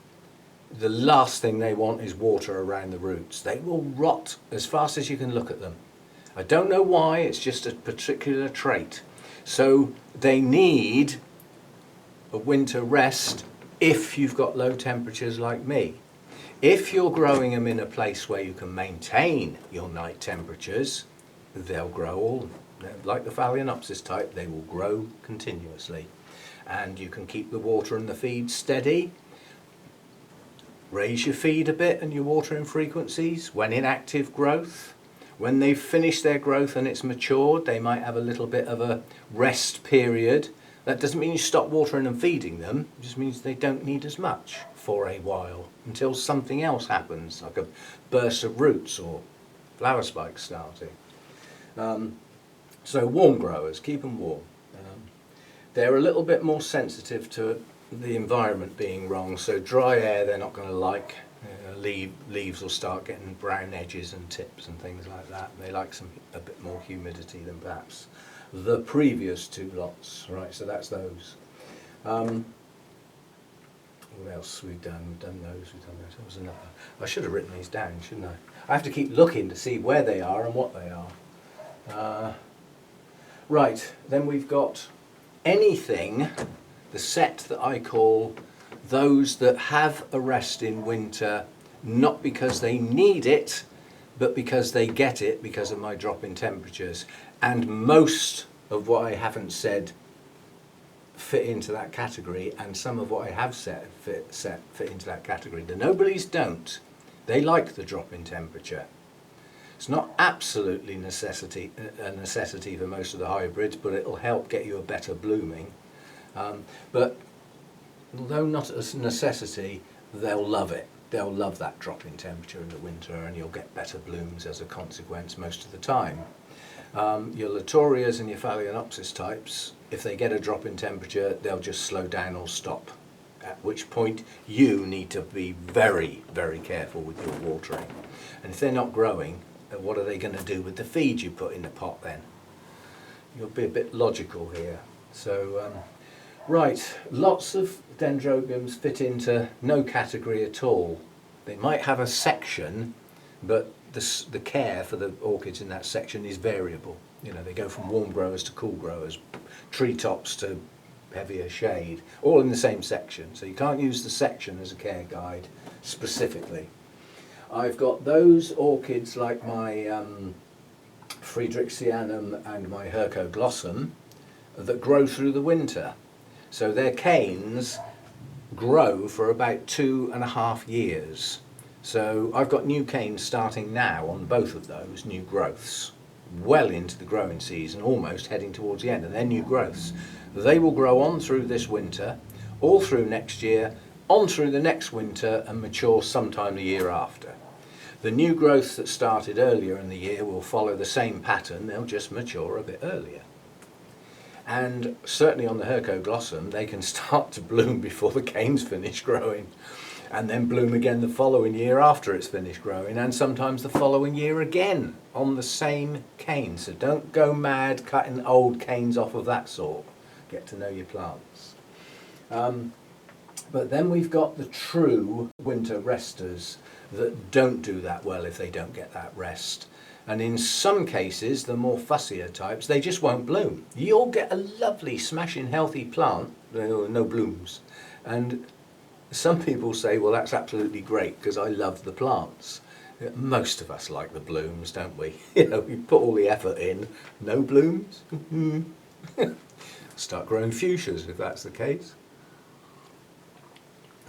the last thing they want is water around the roots. They will rot as fast as you can look at them. I don't know why, it's just a particular trait. So they need a winter rest if you've got low temperatures like me. If you're growing them in a place where you can maintain your night temperatures, they'll grow all, like the Phalaenopsis-type, they will grow continuously. And you can keep the water and the feed steady. Raise your feed a bit and your watering frequencies when in active growth. When they've finished their growth and it's matured, they might have a little bit of a rest period. That doesn't mean you stop watering and feeding them, it just means they don't need as much for a while until something else happens, like a burst of roots or flower spikes starting. So warm growers, keep them warm. They're a little bit more sensitive to the environment being wrong, so dry air they're not going to like. Leaves will start getting brown edges and tips and things like that. They like a bit more humidity than perhaps the previous 2 lots. Right, so that's those. What else we've done? We've done those, we've done those. What was another? I should have written these down, shouldn't I? I have to keep looking to see where they are and what they are. Right, then we've got anything, the set that I call those that have a rest in winter, not because they need it, but because they get it because of my drop in temperatures. And most of what I haven't said fit into that category, and some of what I have said fit into that category. The nobiles don't. They like the drop in temperature. It's not absolutely a necessity for most of the hybrids, but it'll help get you a better blooming. But although not a necessity, they'll love it. They'll love that drop in temperature in the winter, and you'll get better blooms as a consequence most of the time. Your Latourias and your Phalaenopsis types, if they get a drop in temperature, they'll just slow down or stop, at which point you need to be very, very careful with your watering. And if they're not growing, what are they going to do with the feed you put in the pot then? You'll be a bit logical here. So, right, lots of Dendrobiums fit into no category at all. They might have a section, but the care for the orchids in that section is variable. You know, they go from warm growers to cool growers, treetops to heavier shade, all in the same section. So you can't use the section as a care guide specifically. I've got those orchids like my Friedrichsianum and my Hercoglossum that grow through the winter. So their canes grow for about 2.5 years. So I've got new canes starting now on both of those, new growths, well into the growing season, almost heading towards the end, and they're new growths. They will grow on through this winter, all through next year, on through the next winter, and mature sometime the year after. The new growths that started earlier in the year will follow the same pattern, they'll just mature a bit earlier. And certainly on the Hercoglossum, they can start to bloom before the canes finish growing, and then bloom again the following year after it's finished growing, and sometimes the following year again on the same cane. So don't go mad cutting old canes off of that sort. Get to know your plants. But then we've got the true winter resters that don't do that well if they don't get that rest. And in some cases, the more fussier types, they just won't bloom. You'll get a lovely, smashing, healthy plant, no blooms. And some people say, well, that's absolutely great because I love the plants. Most of us like the blooms, don't we? You know, we put all the effort in, no blooms. Start growing fuchsias if that's the case.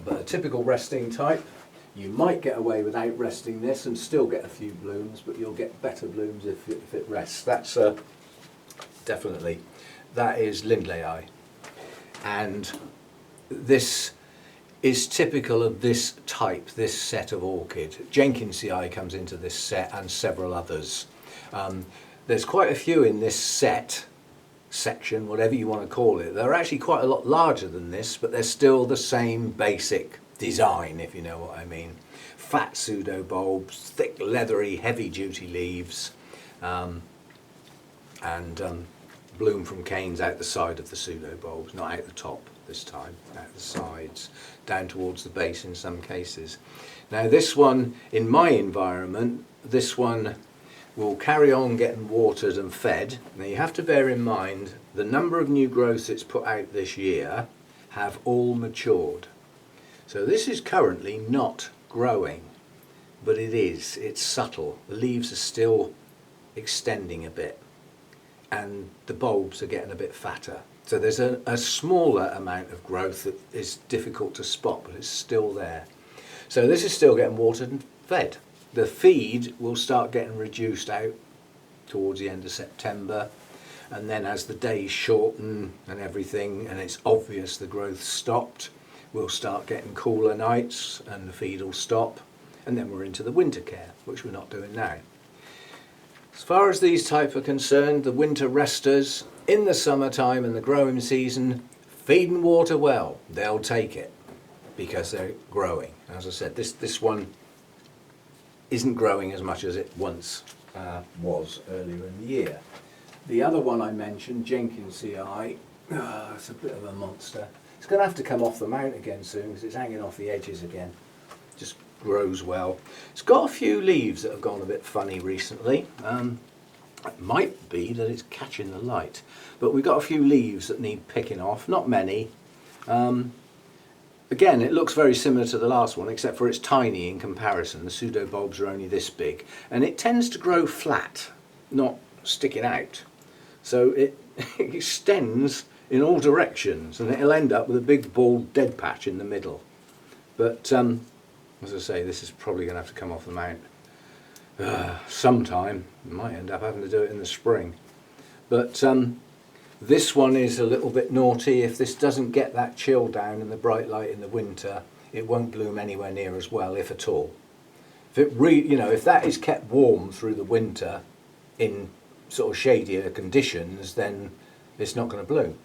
But a typical resting type, you might get away without resting this and still get a few blooms, but you'll get better blooms if it rests. That's definitely, that is Lindleyi. And this is typical of this type, this set of orchid. Jenkinsii comes into this set and several others. There's quite a few in this section, whatever you want to call it. They're actually quite a lot larger than this, but they're still the same basic design, if you know what I mean. Fat pseudobulbs, thick, leathery, heavy-duty leaves, and bloom from canes out the side of the pseudobulbs, not out the top this time, out the sides, down towards the base in some cases. Now this one, in my environment, this one will carry on getting watered and fed. Now you have to bear in mind the number of new growths it's put out this year have all matured. So this is currently not growing, but it is, it's subtle. The leaves are still extending a bit and the bulbs are getting a bit fatter. So there's a smaller amount of growth that is difficult to spot, but it's still there. So this is still getting watered and fed. The feed will start getting reduced out towards the end of September, and then as the days shorten and everything, and it's obvious the growth stopped, we'll start getting cooler nights and the feed will stop, and then we're into the winter care, which we're not doing now. As far as these type are concerned, the winter resters, in the summertime and the growing season, feed and water well. They'll take it because they're growing. As I said, this one isn't growing as much as it once was earlier in the year. The other one I mentioned, Jenkinsii, it's a bit of a monster. It's going to have to come off the mount again soon because it's hanging off the edges again. Just grows well. It's got a few leaves that have gone a bit funny recently. It might be that it's catching the light, but we've got a few leaves that need picking off, not many. Again, it looks very similar to the last one, except for it's tiny in comparison. The pseudobulbs are only this big, and it tends to grow flat, not sticking out. So it extends in all directions, and it'll end up with a big bald dead patch in the middle. But as I say, this is probably going to have to come off the mount sometime. Might end up having to do it in the spring. But this one is a little bit naughty. If this doesn't get that chill down and the bright light in the winter, it won't bloom anywhere near as well, if at all. If it if that is kept warm through the winter in sort of shadier conditions, then it's not going to bloom.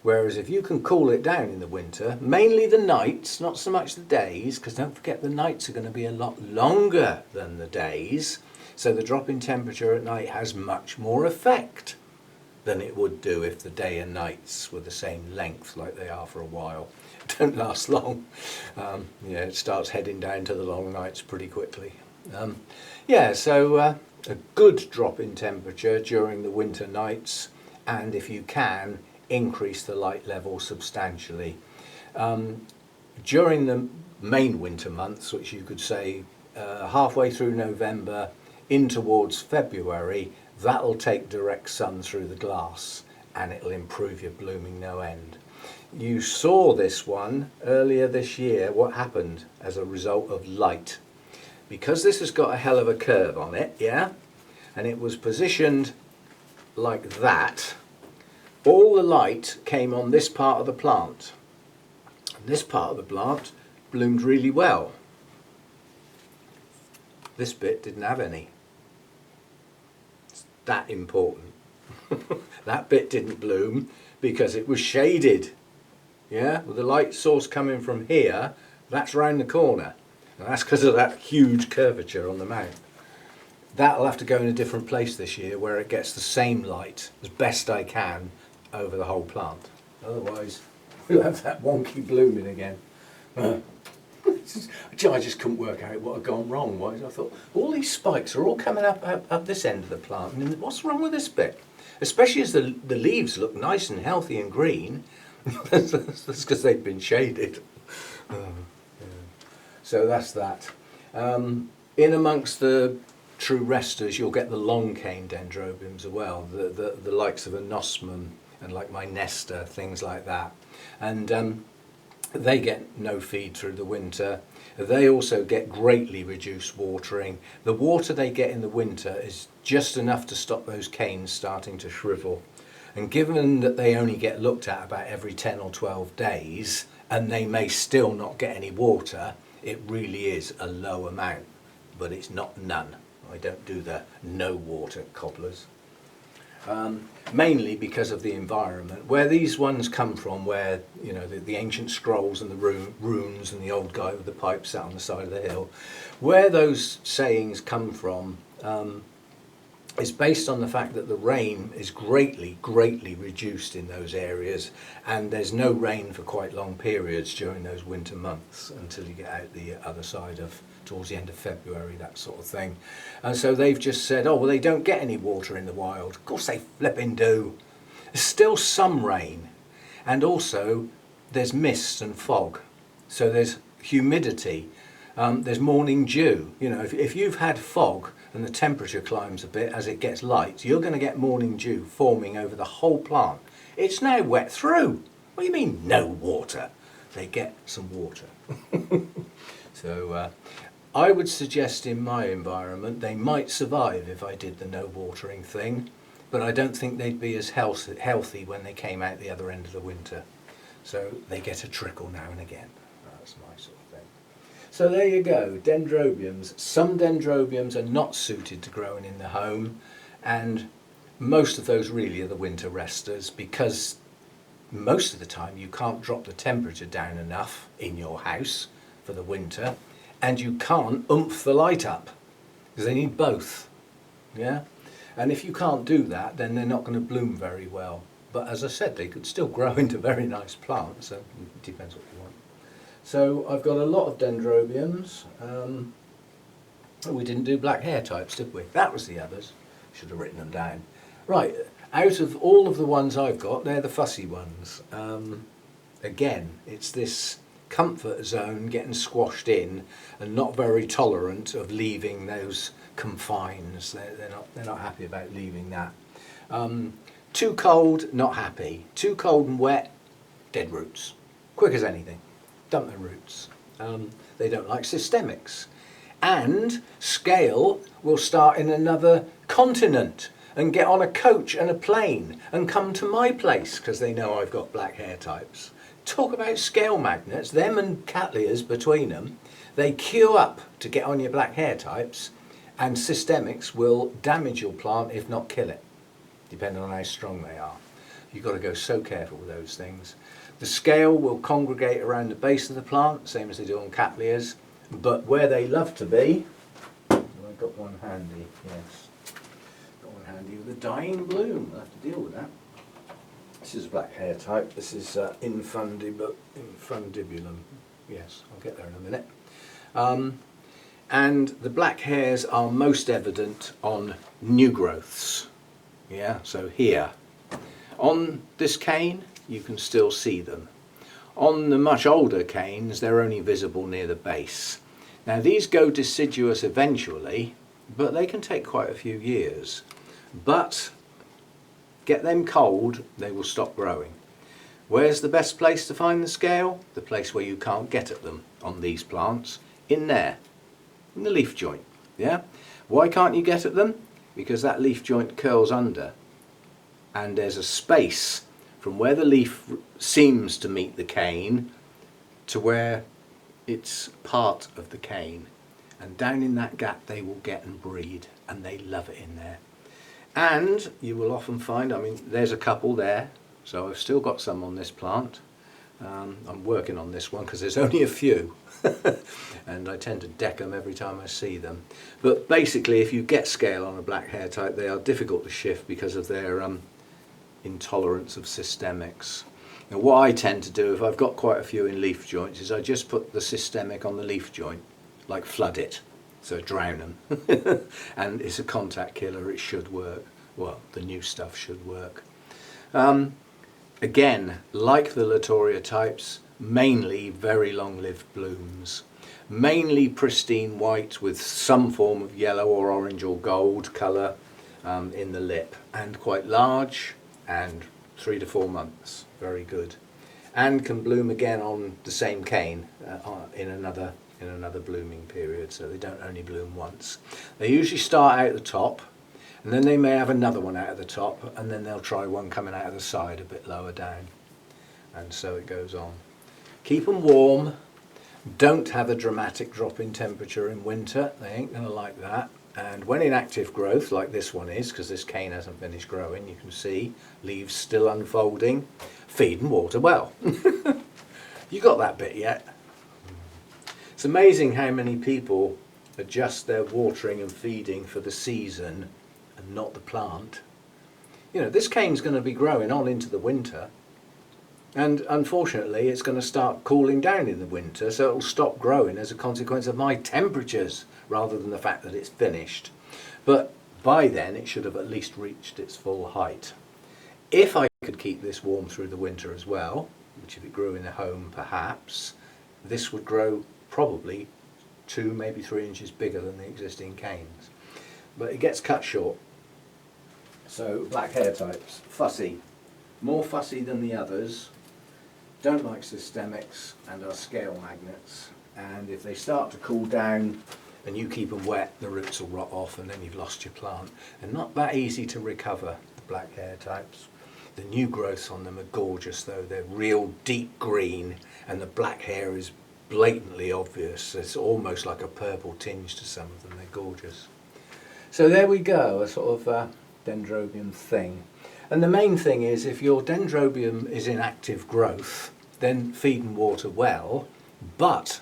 Whereas if you can cool it down in the winter, mainly the nights, not so much the days, because don't forget the nights are going to be a lot longer than the days, so the drop in temperature at night has much more effect than it would do if the day and nights were the same length like they are for a while. It don't last long. It starts heading down to the long nights pretty quickly. So a good drop in temperature during the winter nights, and if you can, increase the light level substantially. During the main winter months, which you could say halfway through November in towards February, that'll take direct sun through the glass and it'll improve your blooming no end. You saw this one earlier this year, what happened as a result of light. Because this has got a hell of a curve on it, yeah, and it was positioned like that, all the light came on this part of the plant. And this part of the plant bloomed really well. This bit didn't have any. It's that important. That bit didn't bloom because it was shaded. Yeah, with the light source coming from here, that's round the corner. And that's because of that huge curvature on the mount. That'll have to go in a different place this year where it gets the same light as best I can over the whole plant. Otherwise, we'll have that wonky blooming again. I just couldn't work out what had gone wrong. I thought, all these spikes are all coming up this end of the plant. And what's wrong with this bit? Especially as the leaves look nice and healthy and green. That's because they've been shaded. So that's that. In amongst the true resters, you'll get the long cane dendrobiums as well, the likes of a nosmum and like my Nesta, things like that. And they get no feed through the winter. They also get greatly reduced watering. The water they get in the winter is just enough to stop those canes starting to shrivel. And given that they only get looked at about every 10 or 12 days, and they may still not get any water, it really is a low amount, but it's not none. I don't do the no water cobblers. Mainly because of the environment. Where these ones come from, where you know the ancient scrolls and the runes and the old guy with the pipe sat on the side of the hill, where those sayings come from is based on the fact that the rain is greatly reduced in those areas, and there's no rain for quite long periods during those winter months until you get out the other side of towards the end of February, that sort of thing. And so they've just said, oh well, they don't get any water in the wild. Of course they flipping do. There's still some rain, and also there's mist and fog, so there's humidity, there's morning dew. You know, if you've had fog and the temperature climbs a bit as it gets light, you're going to get morning dew forming over the whole plant. It's now wet through. What do you mean no water? They get some water. So I would suggest in my environment they might survive if I did the no watering thing, but I don't think they'd be as healthy when they came out the other end of the winter. So they get a trickle now and again. That's my sort of thing. So there you go, dendrobiums. Some dendrobiums are not suited to growing in the home, and most of those really are the winter resters, because most of the time you can't drop the temperature down enough in your house for the winter, and you can't oomph the light up, because they need both. Yeah, and if you can't do that, then they're not going to bloom very well. But as I said, they could still grow into very nice plants, so it depends what you want. So I've got a lot of dendrobiums. We didn't do black hair types, did we? That was the others. Should have written them down. Right, out of all of the ones I've got, they're the fussy ones. Again, it's this comfort zone getting squashed in and not very tolerant of leaving those confines. They're not happy about leaving that. Too cold, not happy. Too cold and wet, dead roots. Quick as anything. Dump their roots. They don't like systemics. And scale will start in another continent and get on a coach and a plane and come to my place because they know I've got black hair types. Talk about scale magnets, them and Cattleyas between them, they queue up to get on your black hair types, and systemics will damage your plant if not kill it, depending on how strong they are. You've got to go so careful with those things. The scale will congregate around the base of the plant, same as they do on Cattleyas, but where they love to be, I've got one handy, yes, got one handy with a dying bloom. I'll have to deal with that. This is black hair type. This is infundibulum. Yes, I'll get there in a minute. And the black hairs are most evident on new growths. Yeah, so here. On this cane, you can still see them. On the much older canes, they're only visible near the base. Now these go deciduous eventually, but they can take quite a few years. But get them cold, they will stop growing. Where's the best place to find the scale? The place where you can't get at them on these plants, in there. In the leaf joint, yeah? Why can't you get at them? Because that leaf joint curls under and there's a space from where the leaf seems to meet the cane to where it's part of the cane, and down in that gap they will get and breed, and they love it in there. And you will often find, I mean, there's a couple there, so I've still got some on this plant. I'm working on this one because there's only a few and I tend to deck them every time I see them. But basically, if you get scale on a black hair type, they are difficult to shift because of their intolerance of systemics. Now what I tend to do if I've got quite a few in leaf joints is I just put the systemic on the leaf joint, like flood it, so drown them. And it's a contact killer, it should work. Well, the new stuff should work. Again, like the Latouria types, mainly very long-lived blooms. Mainly pristine white with some form of yellow or orange or gold colour in the lip, and quite large, and 3 to 4 months, very good. And can bloom again on the same cane in another blooming period, so they don't only bloom once. They usually start out at the top, and then they may have another one out of the top, and then they'll try one coming out of the side a bit lower down, and so it goes on. Keep them warm. Don't have a dramatic drop in temperature in winter, they ain't going to like that. And when in active growth, like this one is, because this cane hasn't finished growing, you can see leaves still unfolding, feed and water well. You got that bit yet? It's amazing how many people adjust their watering and feeding for the season and not the plant. You know, this cane's going to be growing on into the winter, and unfortunately it's going to start cooling down in the winter, so it'll stop growing as a consequence of my temperatures rather than the fact that it's finished. But by then it should have at least reached its full height. If I could keep this warm through the winter as well, which if it grew in a home perhaps, this would grow probably 2, maybe 3 inches bigger than the existing canes. But it gets cut short. So black hair types, fussy, more fussy than the others, don't like systemics and are scale magnets, and if they start to cool down and you keep them wet, the roots will rot off and then you've lost your plant. They're not that easy to recover, the black hair types. The new growths on them are gorgeous though, they're real deep green and the black hair is blatantly obvious. It's almost like a purple tinge to some of them, they're gorgeous. So there we go, a sort of Dendrobium thing. And the main thing is, if your Dendrobium is in active growth, then feed and water well, but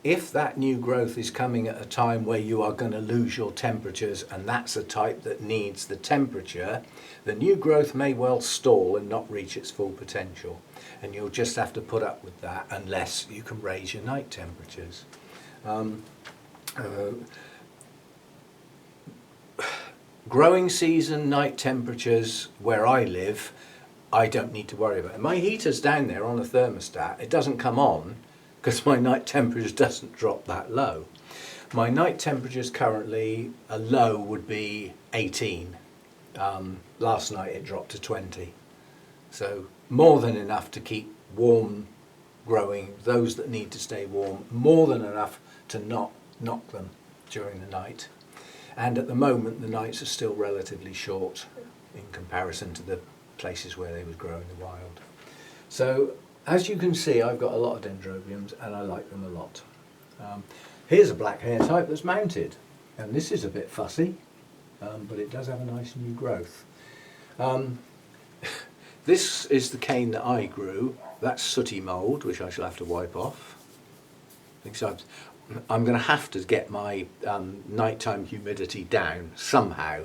if that new growth is coming at a time where you are going to lose your temperatures, and that's a type that needs the temperature, the new growth may well stall and not reach its full potential. And you'll just have to put up with that unless you can raise your night temperatures. Growing season night temperatures where I live, I don't need to worry about it. My heater's down there on a thermostat. It doesn't come on because my night temperature doesn't drop that low. My night temperatures currently, a low would be 18. Last night it dropped to 20. So more than enough to keep warm growing, those that need to stay warm, more than enough to not knock them during the night. And at the moment the nights are still relatively short in comparison to the places where they would grow in the wild. So as you can see, I've got a lot of Dendrobiums and I like them a lot. Here's a black hair type that's mounted, and this is a bit fussy, but it does have a nice new growth. This is the cane that I grew. That's sooty mould, which I shall have to wipe off. I'm going to have to get my nighttime humidity down somehow,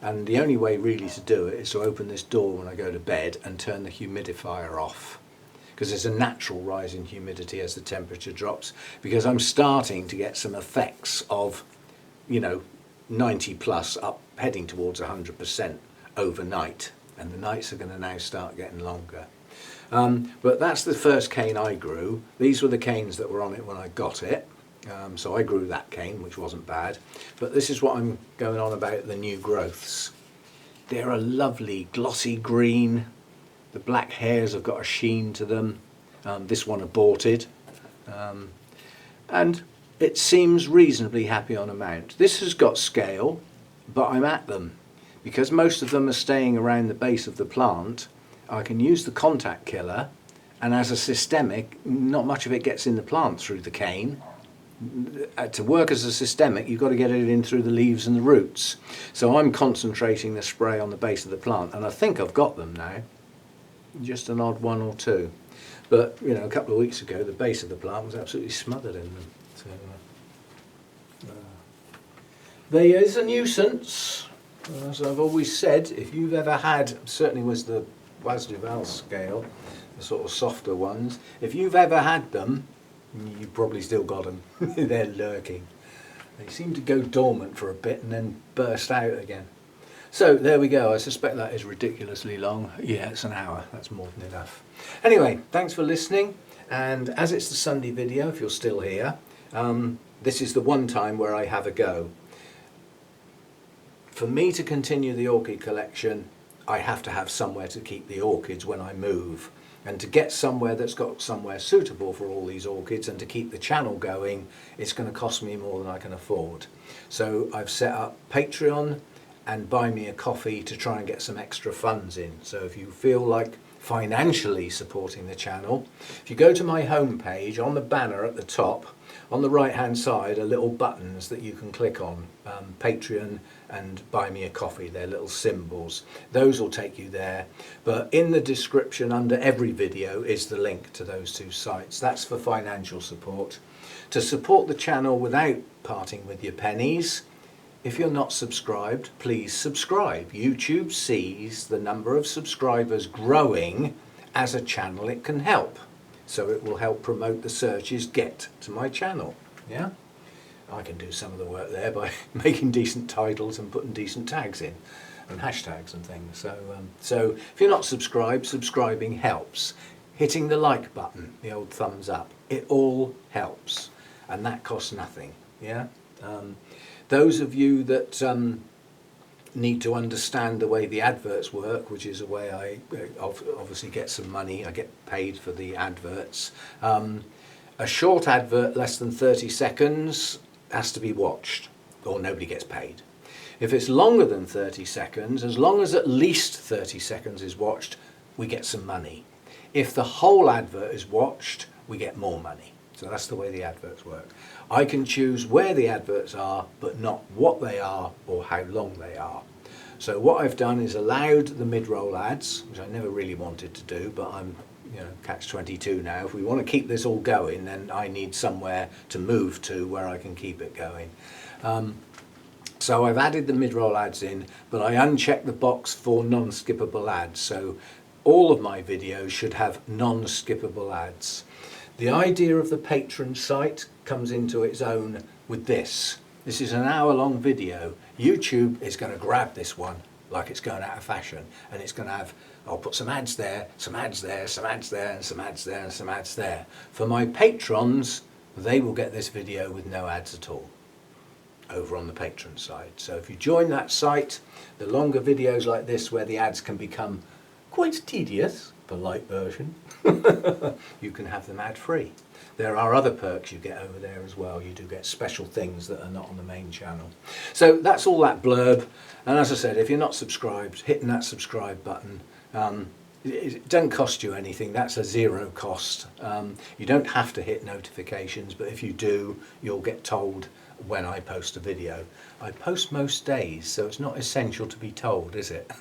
and the only way really to do it is to open this door when I go to bed and turn the humidifier off, because there's a natural rise in humidity as the temperature drops, because I'm starting to get some effects of, you know, 90 plus up heading towards 100% overnight, and the nights are going to now start getting longer. But that's the first cane I grew. These were the canes that were on it when I got it. So I grew that cane, which wasn't bad. But this is what I'm going on about, the new growths. They're a lovely glossy green. The black hairs have got a sheen to them. This one aborted. And it seems reasonably happy on a mount. This has got scale, but I'm at them. Because most of them are staying around the base of the plant, I can use the contact killer, and as a systemic, not much of it gets in the plant through the cane. To work as a systemic, you've got to get it in through the leaves and the roots. So I'm concentrating the spray on the base of the plant, and I think I've got them now. Just an odd one or two. But, you know, a couple of weeks ago, the base of the plant was absolutely smothered in them. So, there is a nuisance. As I've always said, if you've ever had, certainly was the Duval scale, the sort of softer ones, if you've ever had them, you've probably still got them. They're lurking. They seem to go dormant for a bit and then burst out again. So there we go. I suspect that is ridiculously long. Yeah, it's an hour. That's more than enough. Anyway, thanks for listening. And as it's the Sunday video, if you're still here, this is the one time where I have a go. For me to continue the orchid collection, I have to have somewhere to keep the orchids when I move. And to get somewhere that's got somewhere suitable for all these orchids and to keep the channel going, it's going to cost me more than I can afford. So I've set up Patreon and Buy Me a Coffee to try and get some extra funds in. So if you feel like financially supporting the channel, if you go to my homepage, on the banner at the top, on the right hand side are little buttons that you can click on, Patreon and Buy Me a Coffee, they're little symbols. Those will take you there, but in the description under every video is the link to those two sites. That's for financial support. To support the channel without parting with your pennies, if you're not subscribed, please subscribe. YouTube sees the number of subscribers growing as a channel it can help. So it will help promote the searches get to my channel. Yeah, I can do some of the work there by making decent titles and putting decent tags in and hashtags and things. So if you're not subscribed, subscribing helps. Hitting the like button, the old thumbs up, it all helps, and that costs nothing. Yeah. Those of you that need to understand the way the adverts work, which is a way I obviously get some money, I get paid for the adverts. A short advert less than 30 seconds has to be watched or nobody gets paid. If it's longer than 30 seconds, as long as at least 30 seconds is watched, we get some money. If the whole advert is watched, we get more money. So that's the way the adverts work. I can choose where the adverts are, but not what they are or how long they are. So what I've done is allowed the mid-roll ads, which I never really wanted to do, but I'm, you know, catch-22 now. If we want to keep this all going, then I need somewhere to move to where I can keep it going. So I've added the mid-roll ads in, but I unchecked the box for non-skippable ads. So all of my videos should have non-skippable ads. The idea of the patron site comes into its own with this. This is an hour-long video. YouTube is going to grab this one like it's going out of fashion, and it's going to have, I'll put some ads there, some ads there, some ads there, and some ads there, and some ads there. For my patrons, they will get this video with no ads at all over on the patron side. So if you join that site, the longer videos like this where the ads can become quite tedious, the light version, you can have them ad-free. There are other perks you get over there as well. You do get special things that are not on the main channel. So that's all that blurb. And as I said, if you're not subscribed, hitting that subscribe button, it doesn't cost you anything. That's a zero cost. You don't have to hit notifications, but if you do, you'll get told when I post a video. I post most days, so it's not essential to be told, is it?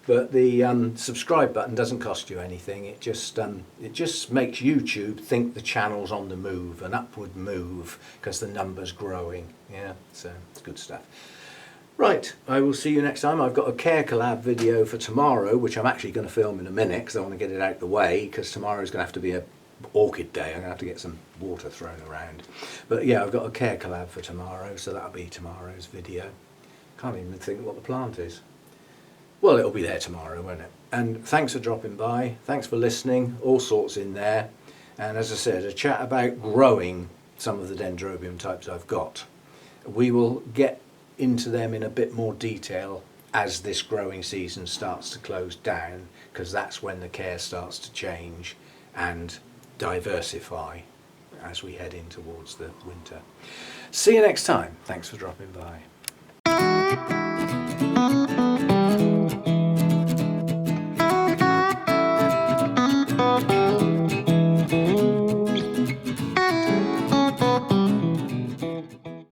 But the subscribe button doesn't cost you anything. It just makes YouTube think the channel's on the move, an upward move, because the number's growing. Yeah, so it's good stuff. Right, I will see you next time. I've got a care collab video for tomorrow, which I'm actually going to film in a minute because I want to get it out of the way, because tomorrow's going to have to be a orchid day. I'm going to have to get some water thrown around. But yeah, I've got a care collab for tomorrow, so that'll be tomorrow's video. Can't even think what the plant is. Well, it'll be there tomorrow, won't it? And thanks for dropping by. Thanks for listening. All sorts in there. And as I said, a chat about growing some of the Dendrobium types I've got. We will get into them in a bit more detail as this growing season starts to close down, because that's when the care starts to change and diversify as we head in towards the winter. See you next time. Thanks for dropping by.